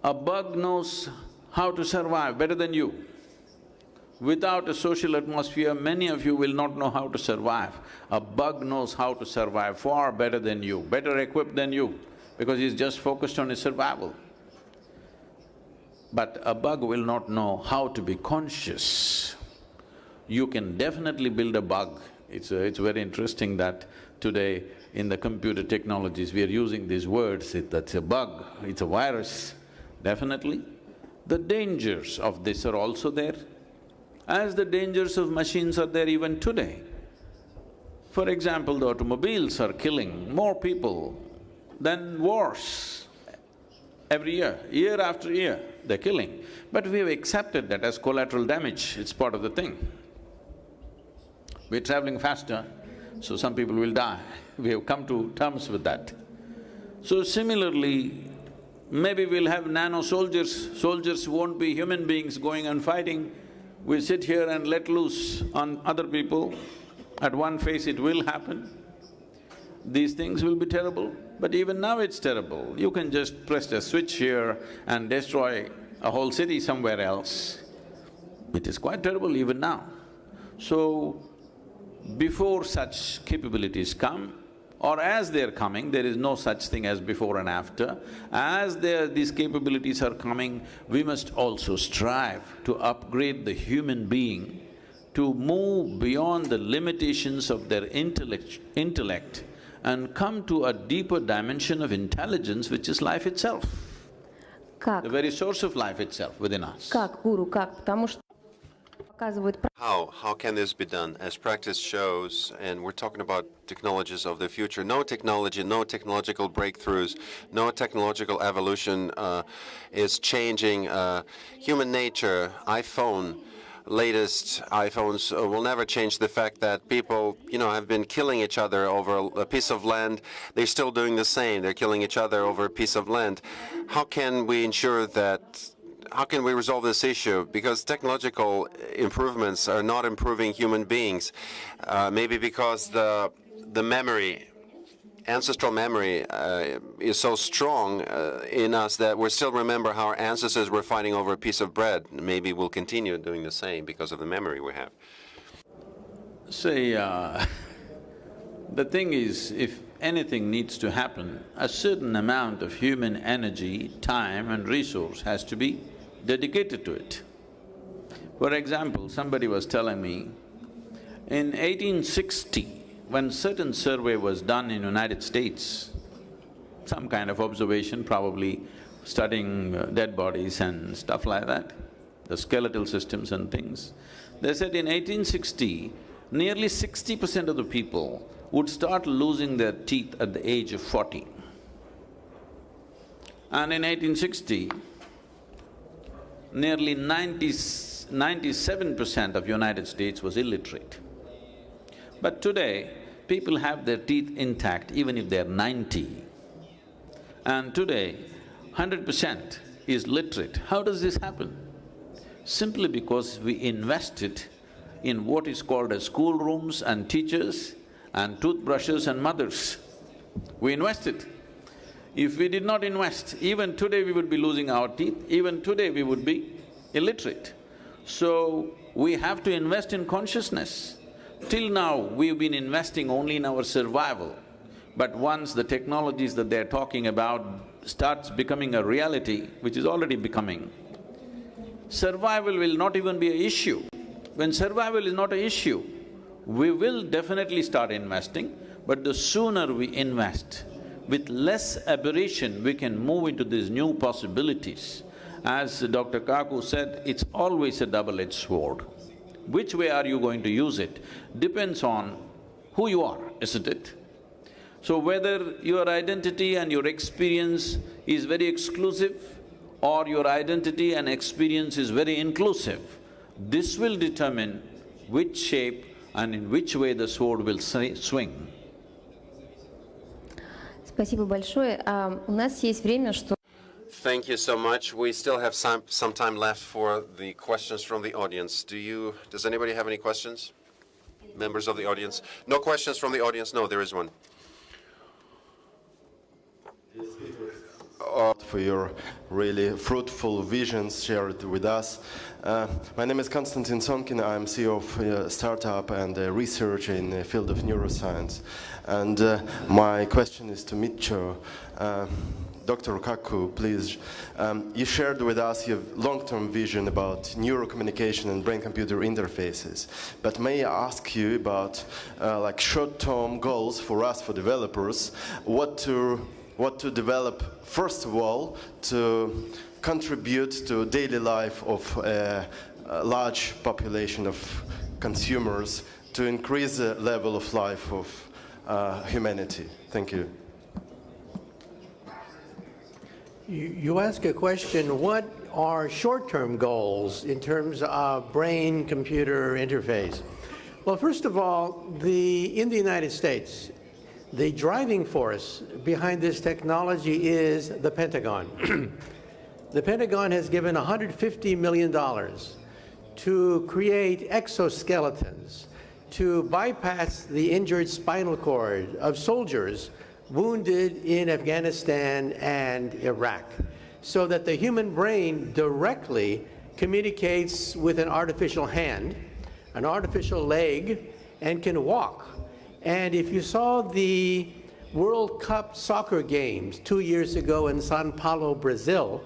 [SPEAKER 6] a bug knows how to survive better than you. Without a social atmosphere, many of you will not know how to survive. A bug knows how to survive far better than you, better equipped than you, because he's just focused on his survival. But a bug will not know how to be conscious. You can definitely build a bug. It's very interesting that today in the computer technologies we are using these words, that's a bug, it's a virus. Definitely. The dangers of this are also there, as the dangers of machines are there even today. For example, the automobiles are killing more people than wars every year, year after year, they're killing. But we have accepted that as collateral damage, it's part of the thing. We're traveling faster, so some people will die. We have come to terms with that. So similarly, maybe we'll have nano-soldiers, soldiers won't be human beings going and fighting. We sit here and let loose on other people. At one phase it will happen. These things will be terrible, but even now it's terrible. You can just press a switch here and destroy a whole city somewhere else. It is quite terrible even now. So, before such capabilities come, or as they're coming, there is no such thing as before and after. As these capabilities are coming, we must also strive to upgrade the human being to move beyond the limitations of their intellect and come to a deeper dimension of intelligence, which is life itself,
[SPEAKER 4] Как?
[SPEAKER 6] the very source of life itself within us.
[SPEAKER 4] Как, гуру, как? Потому что показывают
[SPEAKER 5] How can this be done? As practice shows, and we're talking about technologies of the future, no technology, no technological breakthroughs, no technological evolution is changing human nature. Latest iPhones will never change the fact that people, have been killing each other over a piece of land. They're still doing the same. They're killing each other over a piece of land. How can we ensure that? How can we resolve this issue? Because technological improvements are not improving human beings. Maybe because the memory, ancestral memory, is so strong in us that we still remember how our ancestors were fighting over a piece of bread. Maybe we'll continue doing the same because of the memory we have.
[SPEAKER 6] Say, the thing is, if anything needs to happen, a certain amount of human energy, time and resource has to be dedicated to it. For example, somebody was telling me, in 1860, when certain survey was done in United States, some kind of observation, probably studying dead bodies and stuff like that, the skeletal systems and things, they said in 1860, nearly 60% of the people would start losing their teeth at the age of 40. And in 1860, nearly 97% of United States was illiterate. But today, people have their teeth intact even if they're 90. And today, 100% is literate. How does this happen? Simply because we invested in what is called as schoolrooms and teachers and toothbrushes and mothers. We invested. If we did not invest, even today we would be losing our teeth, even today we would be illiterate. So, we have to invest in consciousness. Till now, we've been investing only in our survival. But once the technologies that they're talking about starts becoming a reality, which is already becoming, survival will not even be an issue. When survival is not an issue, we will definitely start investing, but the sooner we invest, with less aberration, we can move into these new possibilities. As Dr. Kaku said, it's always a double-edged sword. Which way are you going to use it depends on who you are, isn't it? So whether your identity and your experience is very exclusive or your identity and experience is very inclusive, this will determine which shape and in which way the sword will swing.
[SPEAKER 4] Спасибо большое. У нас есть время, что…
[SPEAKER 5] Thank you so much. We still have some time left for the questions from the audience. Does anybody have any questions? Members of the audience? No questions from the audience? No, there is one.
[SPEAKER 7] For your really fruitful visions shared with us. My name is Konstantin Sonkin. I'm CEO of a startup and a researcher in the field of neuroscience. And my question is to Michio. Dr. Kaku, please, you shared with us your long-term vision about neurocommunication and brain-computer interfaces. But may I ask you about like short-term goals for us, for developers, what to develop first of all to contribute to daily life of a large population of consumers to increase the level of life of humanity. Thank you.
[SPEAKER 3] You ask a question, what are short-term goals in terms of brain-computer interface? Well, first of all, in the United States, the driving force behind this technology is the Pentagon. The Pentagon has given $150 million to create exoskeletons to bypass the injured spinal cord of soldiers wounded in Afghanistan and Iraq, so that the human brain directly communicates with an artificial hand, an artificial leg, and can walk. And if you saw the World Cup soccer games 2 years ago in Sao Paulo, Brazil,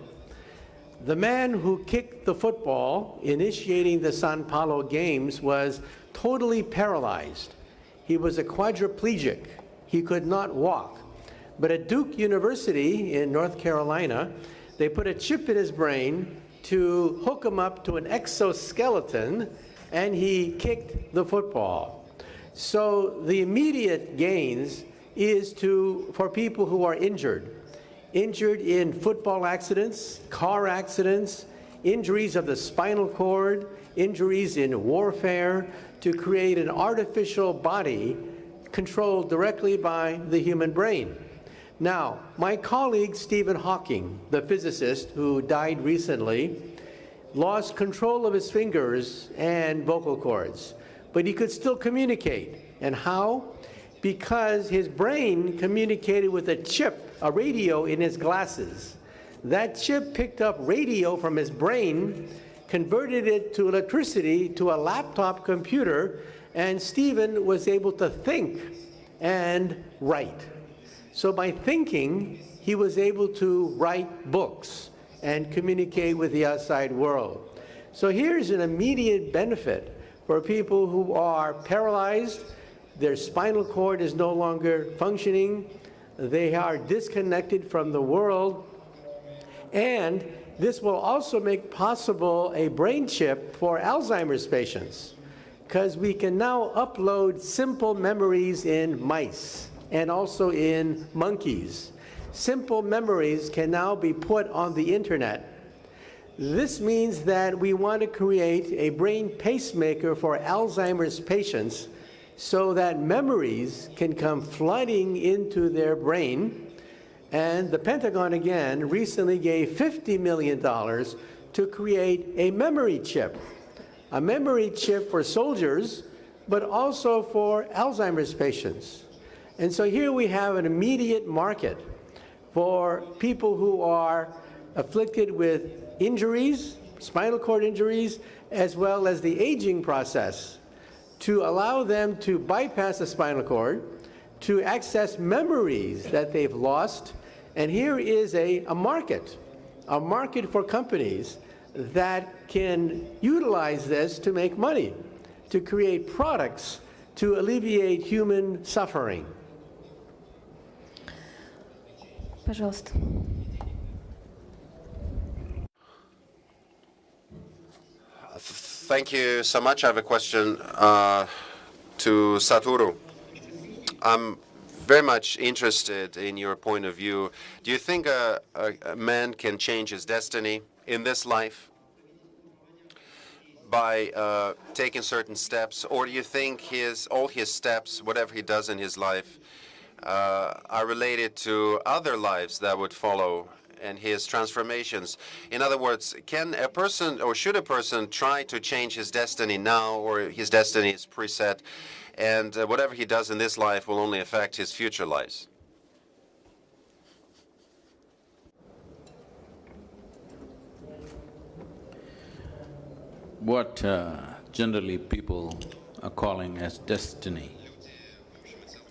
[SPEAKER 3] the man who kicked the football initiating the Sao Paulo games was totally paralyzed. He was a quadriplegic. He could not walk. But at Duke University in North Carolina, they put a chip in his brain to hook him up to an exoskeleton, and he kicked the football. So the immediate gains is for people who are injured in football accidents, car accidents, injuries of the spinal cord, injuries in warfare, to create an artificial body controlled directly by the human brain. Now, my colleague Stephen Hawking, the physicist who died recently, lost control of his fingers and vocal cords, but he could still communicate. And how? Because his brain communicated with a chip, a radio in his glasses. That chip picked up radio from his brain, converted it to electricity to a laptop computer, and Stephen was able to think and write. So by thinking, he was able to write books and communicate with the outside world. So here's an immediate benefit for people who are paralyzed, their spinal cord is no longer functioning, they are disconnected from the world, and this will also make possible a brain chip for Alzheimer's patients, because we can now upload simple memories in mice and also in monkeys. Simple memories can now be put on the internet. This means that we want to create a brain pacemaker for Alzheimer's patients so that memories can come flooding into their brain. And the Pentagon, again, recently gave $50 million to create a memory chip for soldiers, but also for Alzheimer's patients. And so here we have an immediate market for people who are afflicted with injuries, spinal cord injuries, as well as the aging process, to allow them to bypass the spinal cord, to access memories that they've lost. And here is a market for companies that can utilize this to make money, to create products to alleviate human suffering.
[SPEAKER 4] Пожалуйста.
[SPEAKER 5] Thank you so much. I have a question to Sadhguru. I'm very much interested in your point of view. Do you think a man can change his destiny in this life by taking certain steps, or do you think all his steps, whatever he does in his life, are related to other lives that would follow and his transformations? In other words, can a person, or should a person, try to change his destiny now, or his destiny is preset, and whatever he does in this life will only affect his future lives?
[SPEAKER 6] What generally people are calling as destiny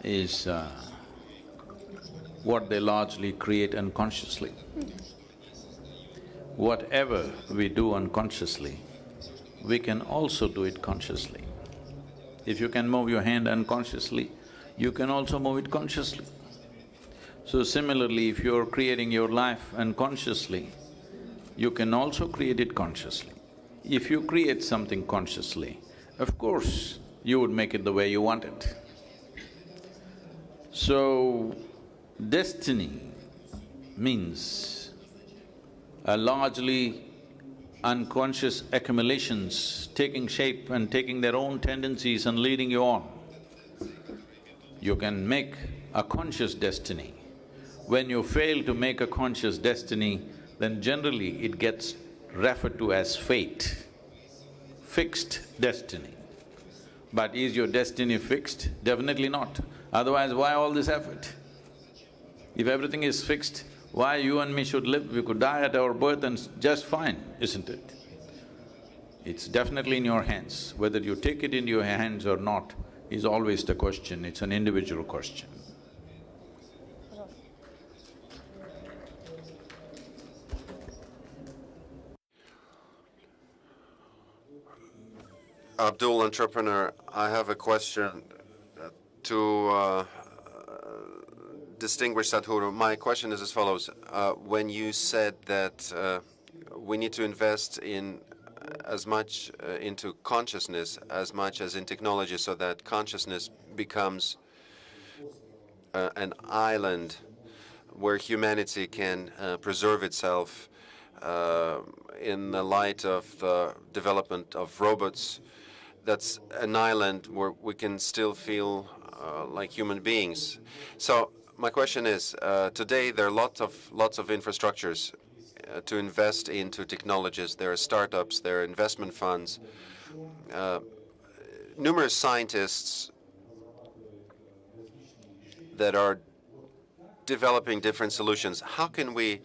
[SPEAKER 6] is what they largely create unconsciously. Whatever we do unconsciously, we can also do it consciously. If you can move your hand unconsciously, you can also move it consciously. So similarly, if you're creating your life unconsciously, you can also create it consciously. If you create something consciously, of course, you would make it the way you want it. So, destiny means a largely unconscious accumulations taking shape and taking their own tendencies and leading you on. You can make a conscious destiny. When you fail to make a conscious destiny, then generally it gets referred to as fate, fixed destiny. But is your destiny fixed? Definitely not. Otherwise, why all this effort? If everything is fixed, why you and me should live? We could die at our birth and just fine, isn't it? It's definitely in your hands. Whether you take it into your hands or not is always the question, it's an individual question.
[SPEAKER 5] Abdul, entrepreneur. I have a question to distinguished Sadhguru. My question is as follows. When you said that we need to invest in as much into consciousness as much as in technology so that consciousness becomes an island where humanity can preserve itself in the light of the development of robots, that's an island where we can still feel like human beings. So my question is, today there are lots of infrastructures to invest into technologies. There are startups, there are investment funds, numerous scientists that are developing different solutions. How can we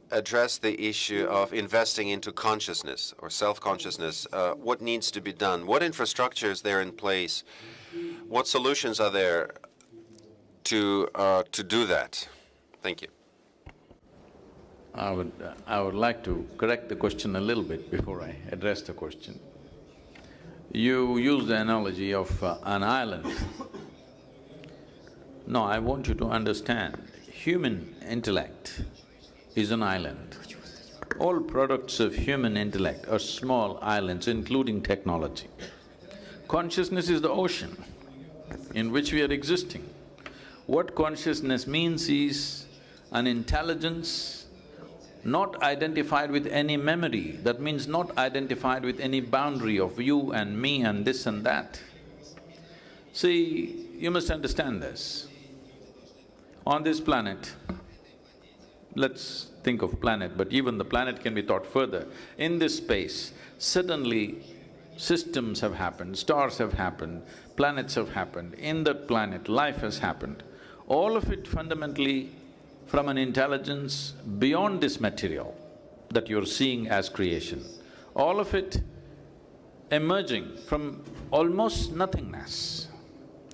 [SPEAKER 5] address the issue of investing into consciousness or self-consciousness? What needs to be done? What infrastructures there in place? What solutions are there to do that? Thank you.
[SPEAKER 6] I would like to correct the question a little bit before I address the question. You used the analogy of an island. No, I want you to understand, human intellect is an island. All products of human intellect are small islands, including technology. Consciousness is the ocean in which we are existing. What consciousness means is an intelligence not identified with any memory, that means not identified with any boundary of you and me and this and that. See, you must understand this. On this planet, let's think of planet, but even the planet can be thought further. In this space, suddenly systems have happened, stars have happened, planets have happened. In that planet, life has happened. All of it fundamentally from an intelligence beyond this material that you're seeing as creation. All of it emerging from almost nothingness.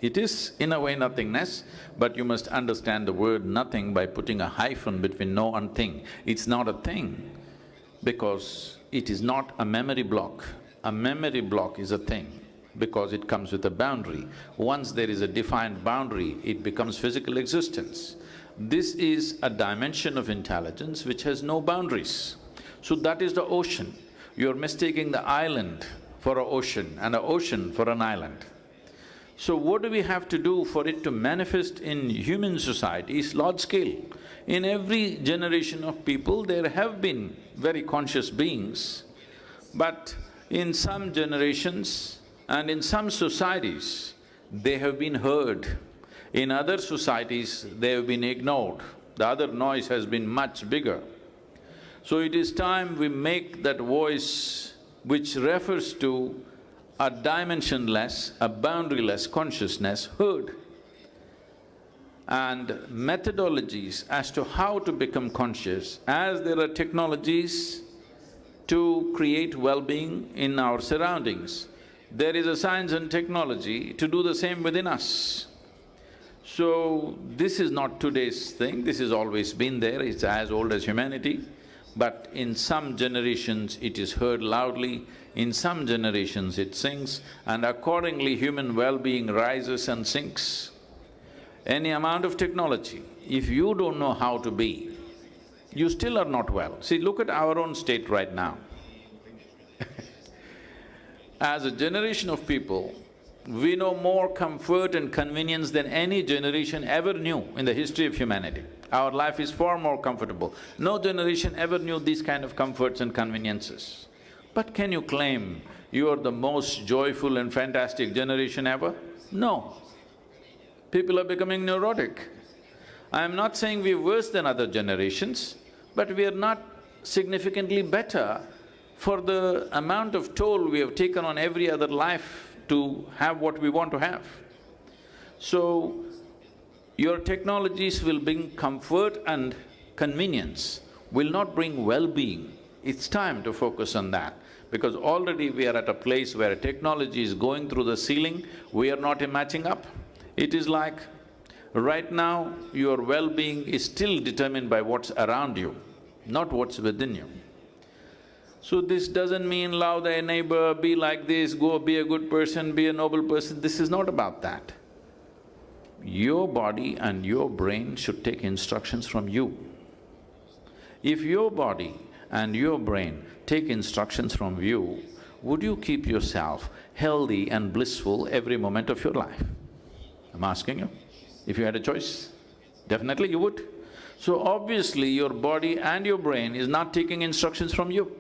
[SPEAKER 6] It is in a way nothingness, but you must understand the word nothing by putting a hyphen between no and thing. It's not a thing because it is not a memory block. A memory block is a thing because it comes with a boundary. Once there is a defined boundary, it becomes physical existence. This is a dimension of intelligence which has no boundaries. So that is the ocean. You're mistaking the island for an ocean and an ocean for an island. So what do we have to do for it to manifest in human society is large scale. In every generation of people, there have been very conscious beings, but in some generations and in some societies, they have been heard. In other societies, they have been ignored. The other noise has been much bigger. So it is time we make that voice which refers to a dimensionless, a boundaryless consciousness heard. And methodologies as to how to become conscious, as there are technologies to create well-being in our surroundings, there is a science and technology to do the same within us. So, this is not today's thing, this has always been there, it's as old as humanity. But in some generations it is heard loudly, in some generations it sinks, and accordingly human well-being rises and sinks. Any amount of technology, if you don't know how to be, you still are not well. See, look at our own state right now. As a generation of people, we know more comfort and convenience than any generation ever knew in the history of humanity. Our life is far more comfortable. No generation ever knew these kind of comforts and conveniences. But can you claim you are the most joyful and fantastic generation ever? No. People are becoming neurotic. I am not saying we're worse than other generations, but we are not significantly better for the amount of toll we have taken on every other life to have what we want to have. So, your technologies will bring comfort and convenience, will not bring well-being. It's time to focus on that, because already we are at a place where technology is going through the ceiling, we are not matching up. It is like, right now, your well-being is still determined by what's around you, not what's within you. So this doesn't mean love thy neighbor, be like this, go be a good person, be a noble person. This is not about that. Your body and your brain should take instructions from you. If your body and your brain take instructions from you, would you keep yourself healthy and blissful every moment of your life? I'm asking you. If you had a choice, definitely you would. So obviously your body and your brain is not taking instructions from you.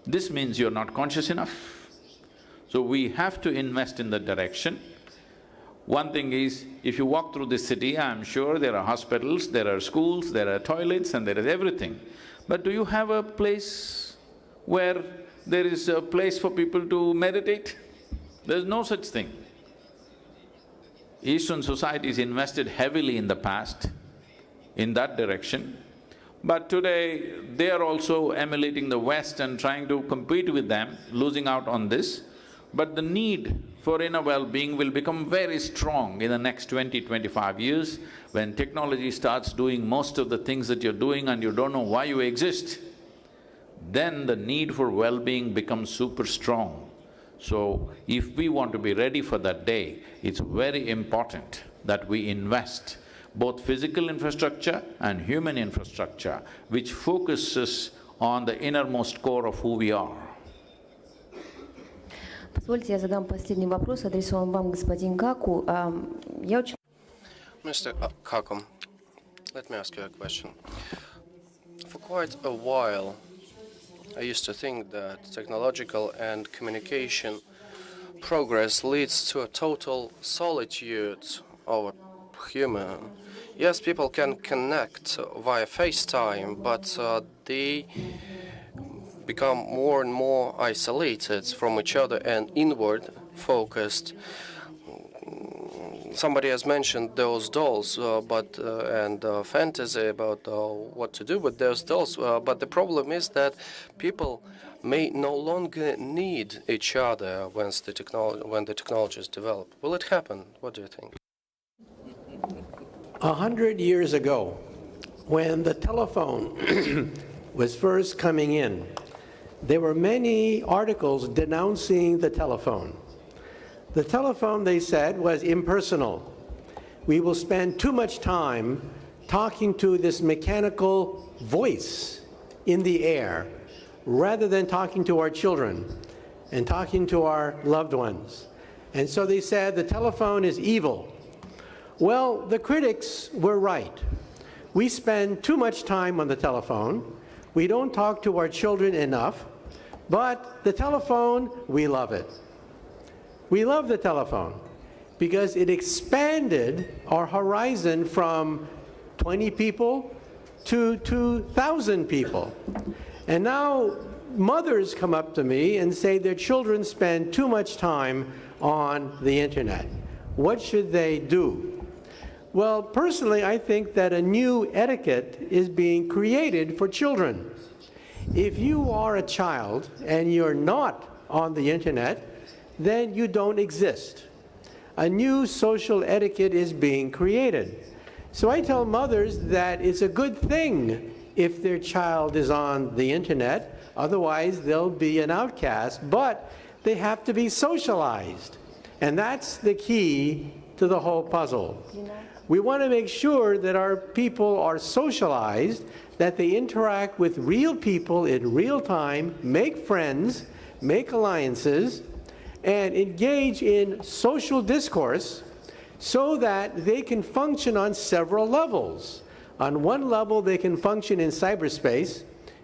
[SPEAKER 6] This means you're not conscious enough. So we have to invest in that direction. One thing is, if you walk through this city, I'm sure there are hospitals, there are schools, there are toilets and there is everything. But do you have a place where there is a place for people to meditate? There's no such thing. Eastern societies invested heavily in the past in that direction, but today they are also emulating the West and trying to compete with them, losing out on this. But the need for inner well-being will become very strong in the next 20-25 years when technology starts doing most of the things that you're doing and you don't know why you exist. Then the need for well-being becomes super strong. So, if we want to be ready for that day, it's very important that we invest both physical infrastructure and human infrastructure, which focuses on the innermost core of who we are.
[SPEAKER 4] Позвольте, я задам последний вопрос, адресован вам, господин Каку. Я очень…
[SPEAKER 2] Mr. Kaku, let me ask you a question. For quite a while, I used to think that technological and communication progress leads to a total solitude of a human. Yes, people can connect via FaceTime, but they become more and more isolated from each other and inward focused. Somebody has mentioned those dolls, and fantasy about what to do with those dolls. But the problem is that people may no longer need each other when the technology is developed. Will it happen? What do you think?
[SPEAKER 3] 100 years ago, when the telephone was first coming in, there were many articles denouncing the telephone. The telephone, they said, was impersonal. We will spend too much time talking to this mechanical voice in the air rather than talking to our children and talking to our loved ones. And so they said the telephone is evil. Well, the critics were right. We spend too much time on the telephone. We don't talk to our children enough. But the telephone, we love it. We love the telephone because it expanded our horizon from 20 people to 2,000 people. And now mothers come up to me and say their children spend too much time on the internet. What should they do? Well, personally, I think that a new etiquette is being created for children. If you are a child and you're not on the internet, then you don't exist. A new social etiquette is being created. So I tell mothers that it's a good thing if their child is on the internet, otherwise they'll be an outcast, but they have to be socialized. And that's the key to the whole puzzle. We want to make sure that our people are socialized, that they interact with real people in real time, make friends, make alliances, and engage in social discourse so that they can function on several levels. On one level, they can function in cyberspace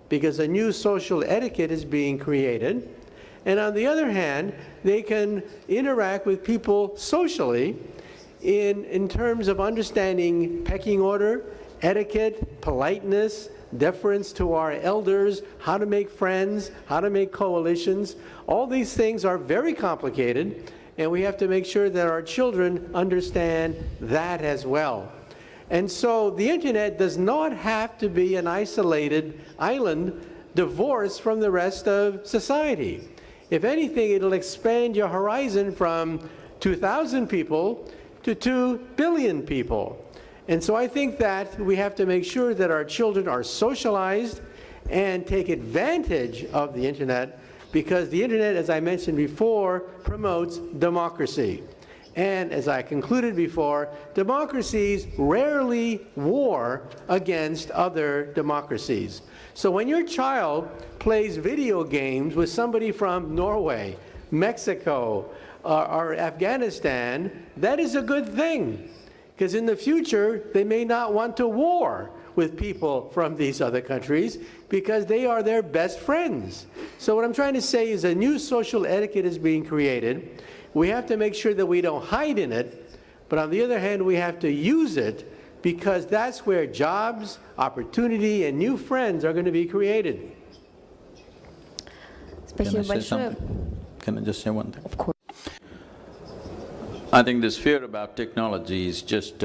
[SPEAKER 3] because a new social etiquette is being created. And on the other hand, they can interact with people socially in terms of understanding pecking order, etiquette, politeness, deference to our elders, how to make friends, how to make coalitions. All these things are very complicated, and we have to make sure that our children understand that as well. And so the internet does not have to be an isolated island divorced from the rest of society. If anything, it'll expand your horizon from 2,000 people to 2 billion people. And so I think that we have to make sure that our children are socialized and take advantage of the internet, because the internet, as I mentioned before, promotes democracy. And as I concluded before, democracies rarely war against other democracies. So when your child plays video games with somebody from Norway, Mexico, or Afghanistan, that is a good thing, because in the future they may not want to war with people from these other countries because they are their best friends. So what I'm trying to say is a new social etiquette is being created. We have to make sure that we don't hide in it, but on the other hand, we have to use it, because that's where jobs, opportunity, and new friends are going to be created.
[SPEAKER 4] Спасибо большое.
[SPEAKER 6] Can I just say one thing?
[SPEAKER 4] Of course.
[SPEAKER 6] I think this fear about technology is just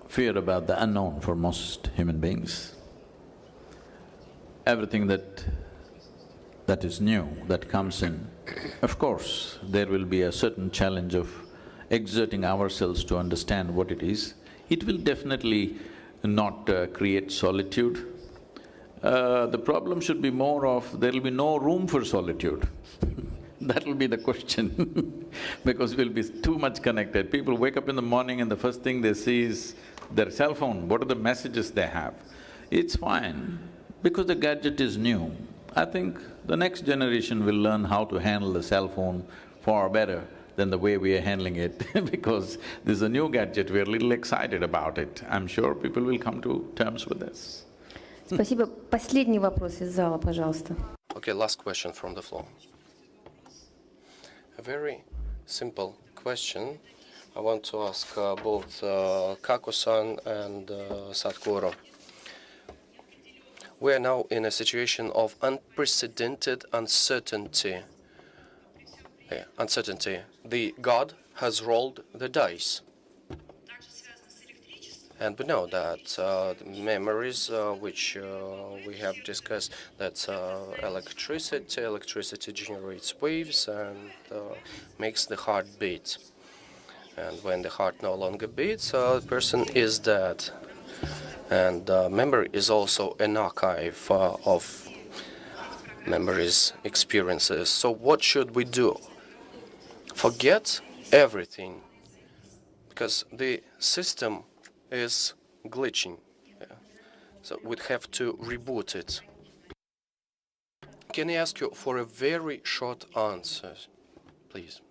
[SPEAKER 6] fear about the unknown for most human beings. Everything that is new, that comes in, of course, there will be a certain challenge of exerting ourselves to understand what it is. It will definitely not create solitude. The problem should be more of, there will be no room for solitude. That will be the question because we'll be too much connected. People wake up in the morning and the first thing they see is their cell phone. What are the messages they have? It's fine, because the gadget is new. I think the next generation will learn how to handle the cell phone far better than the way we are handling it because this is a new gadget, we're a little excited about it. I'm sure people will come to terms with this.
[SPEAKER 4] Спасибо. Последний вопрос из зала, пожалуйста.
[SPEAKER 2] Okay, last question from the floor. A very simple question I want to ask both Kaku-san and Sadhguru. We are now in a situation of unprecedented uncertainty. The God has rolled the dice. And we know that the memories which we have discussed, that electricity generates waves and makes the heart beat. And when the heart no longer beats, the person is dead. And memory is also an archive of memories, experiences. So what should we do? Forget everything, because the system is glitching. So we'd have to reboot it. Can I ask you for a very short answer, please?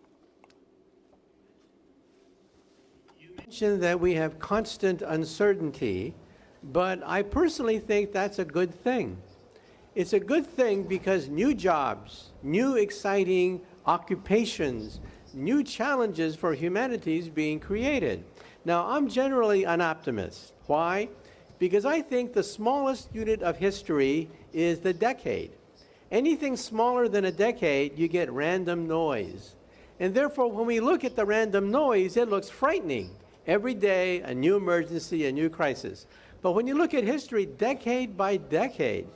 [SPEAKER 3] You mentioned that we have constant uncertainty, but I personally think that's a good thing. It's a good thing because new jobs, new exciting occupations, new challenges for humanity is being created. Now, I'm generally an optimist. Why? Because I think the smallest unit of history is the decade. Anything smaller than a decade, you get random noise. And therefore, when we look at the random noise, it looks frightening. Every day, a new emergency, a new crisis. But when you look at history decade by decade,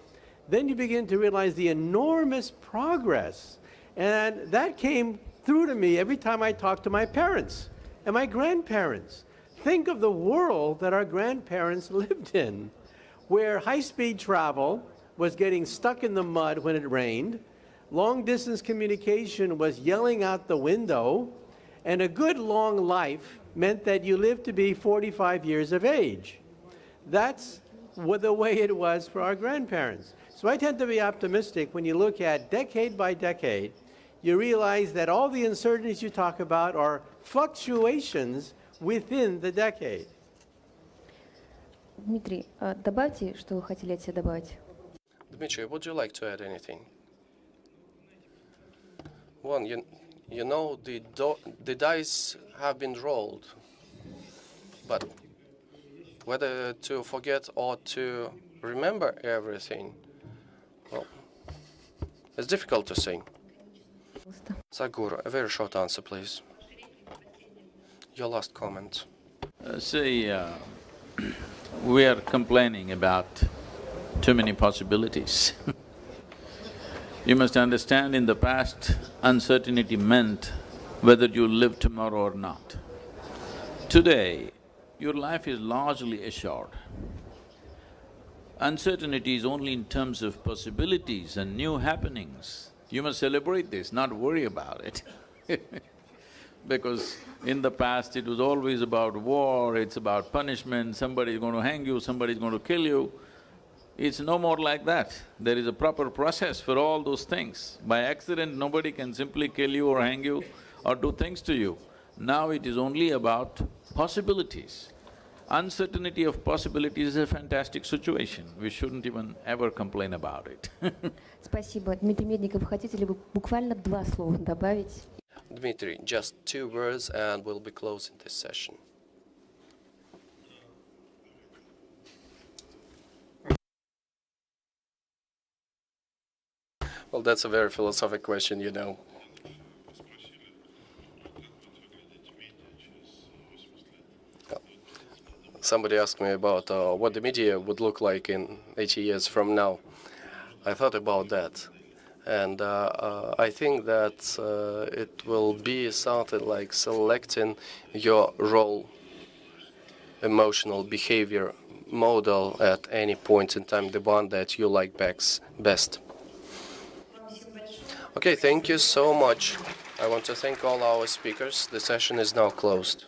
[SPEAKER 3] then you begin to realize the enormous progress. And that came through to me every time I talked to my parents and my grandparents. Think of the world that our grandparents lived in, where high-speed travel was getting stuck in the mud when it rained, long-distance communication was yelling out the window, and a good long life meant that you lived to be 45 years of age. That's the way it was for our grandparents. So I tend to be optimistic. When you look at decade by decade, you realize that all the uncertainties you talk about are fluctuations within the decade.
[SPEAKER 4] Дмитрий, добавьте, что вы хотели от себя добавить.
[SPEAKER 2] Dmitry, would you like to add anything? One, you know, the dice have been rolled, but whether to forget or to remember everything, well, it's difficult to say. Sadhguru, a very short answer, please. Your last comment.
[SPEAKER 6] We are complaining about too many possibilities. You must understand, in the past, uncertainty meant whether you live tomorrow or not. Today, your life is largely assured. Uncertainty is only in terms of possibilities and new happenings. You must celebrate this, not worry about it. Because in the past it was always about war, it's about punishment, somebody's going to hang you, somebody's going to kill you. It's no more like that. There is a proper process for all those things. By accident, nobody can simply kill you or hang you or do things to you. Now it is only about possibilities. Uncertainty of possibilities is a fantastic situation. We shouldn't even ever complain about it.
[SPEAKER 4] Спасибо. Дмитрий Медников, хотите ли вы буквально 2 слова добавить?
[SPEAKER 2] Dmitry, just 2 words and we'll be closing this session. Well, that's a very philosophic question, you know. Somebody asked me about what the media would look like in 80 years from now. I thought about that. And I think that it will be something like selecting your role, emotional behavior model at any point in time, the one that you like best. Okay, thank you so much. I want to thank all our speakers. The session is now closed.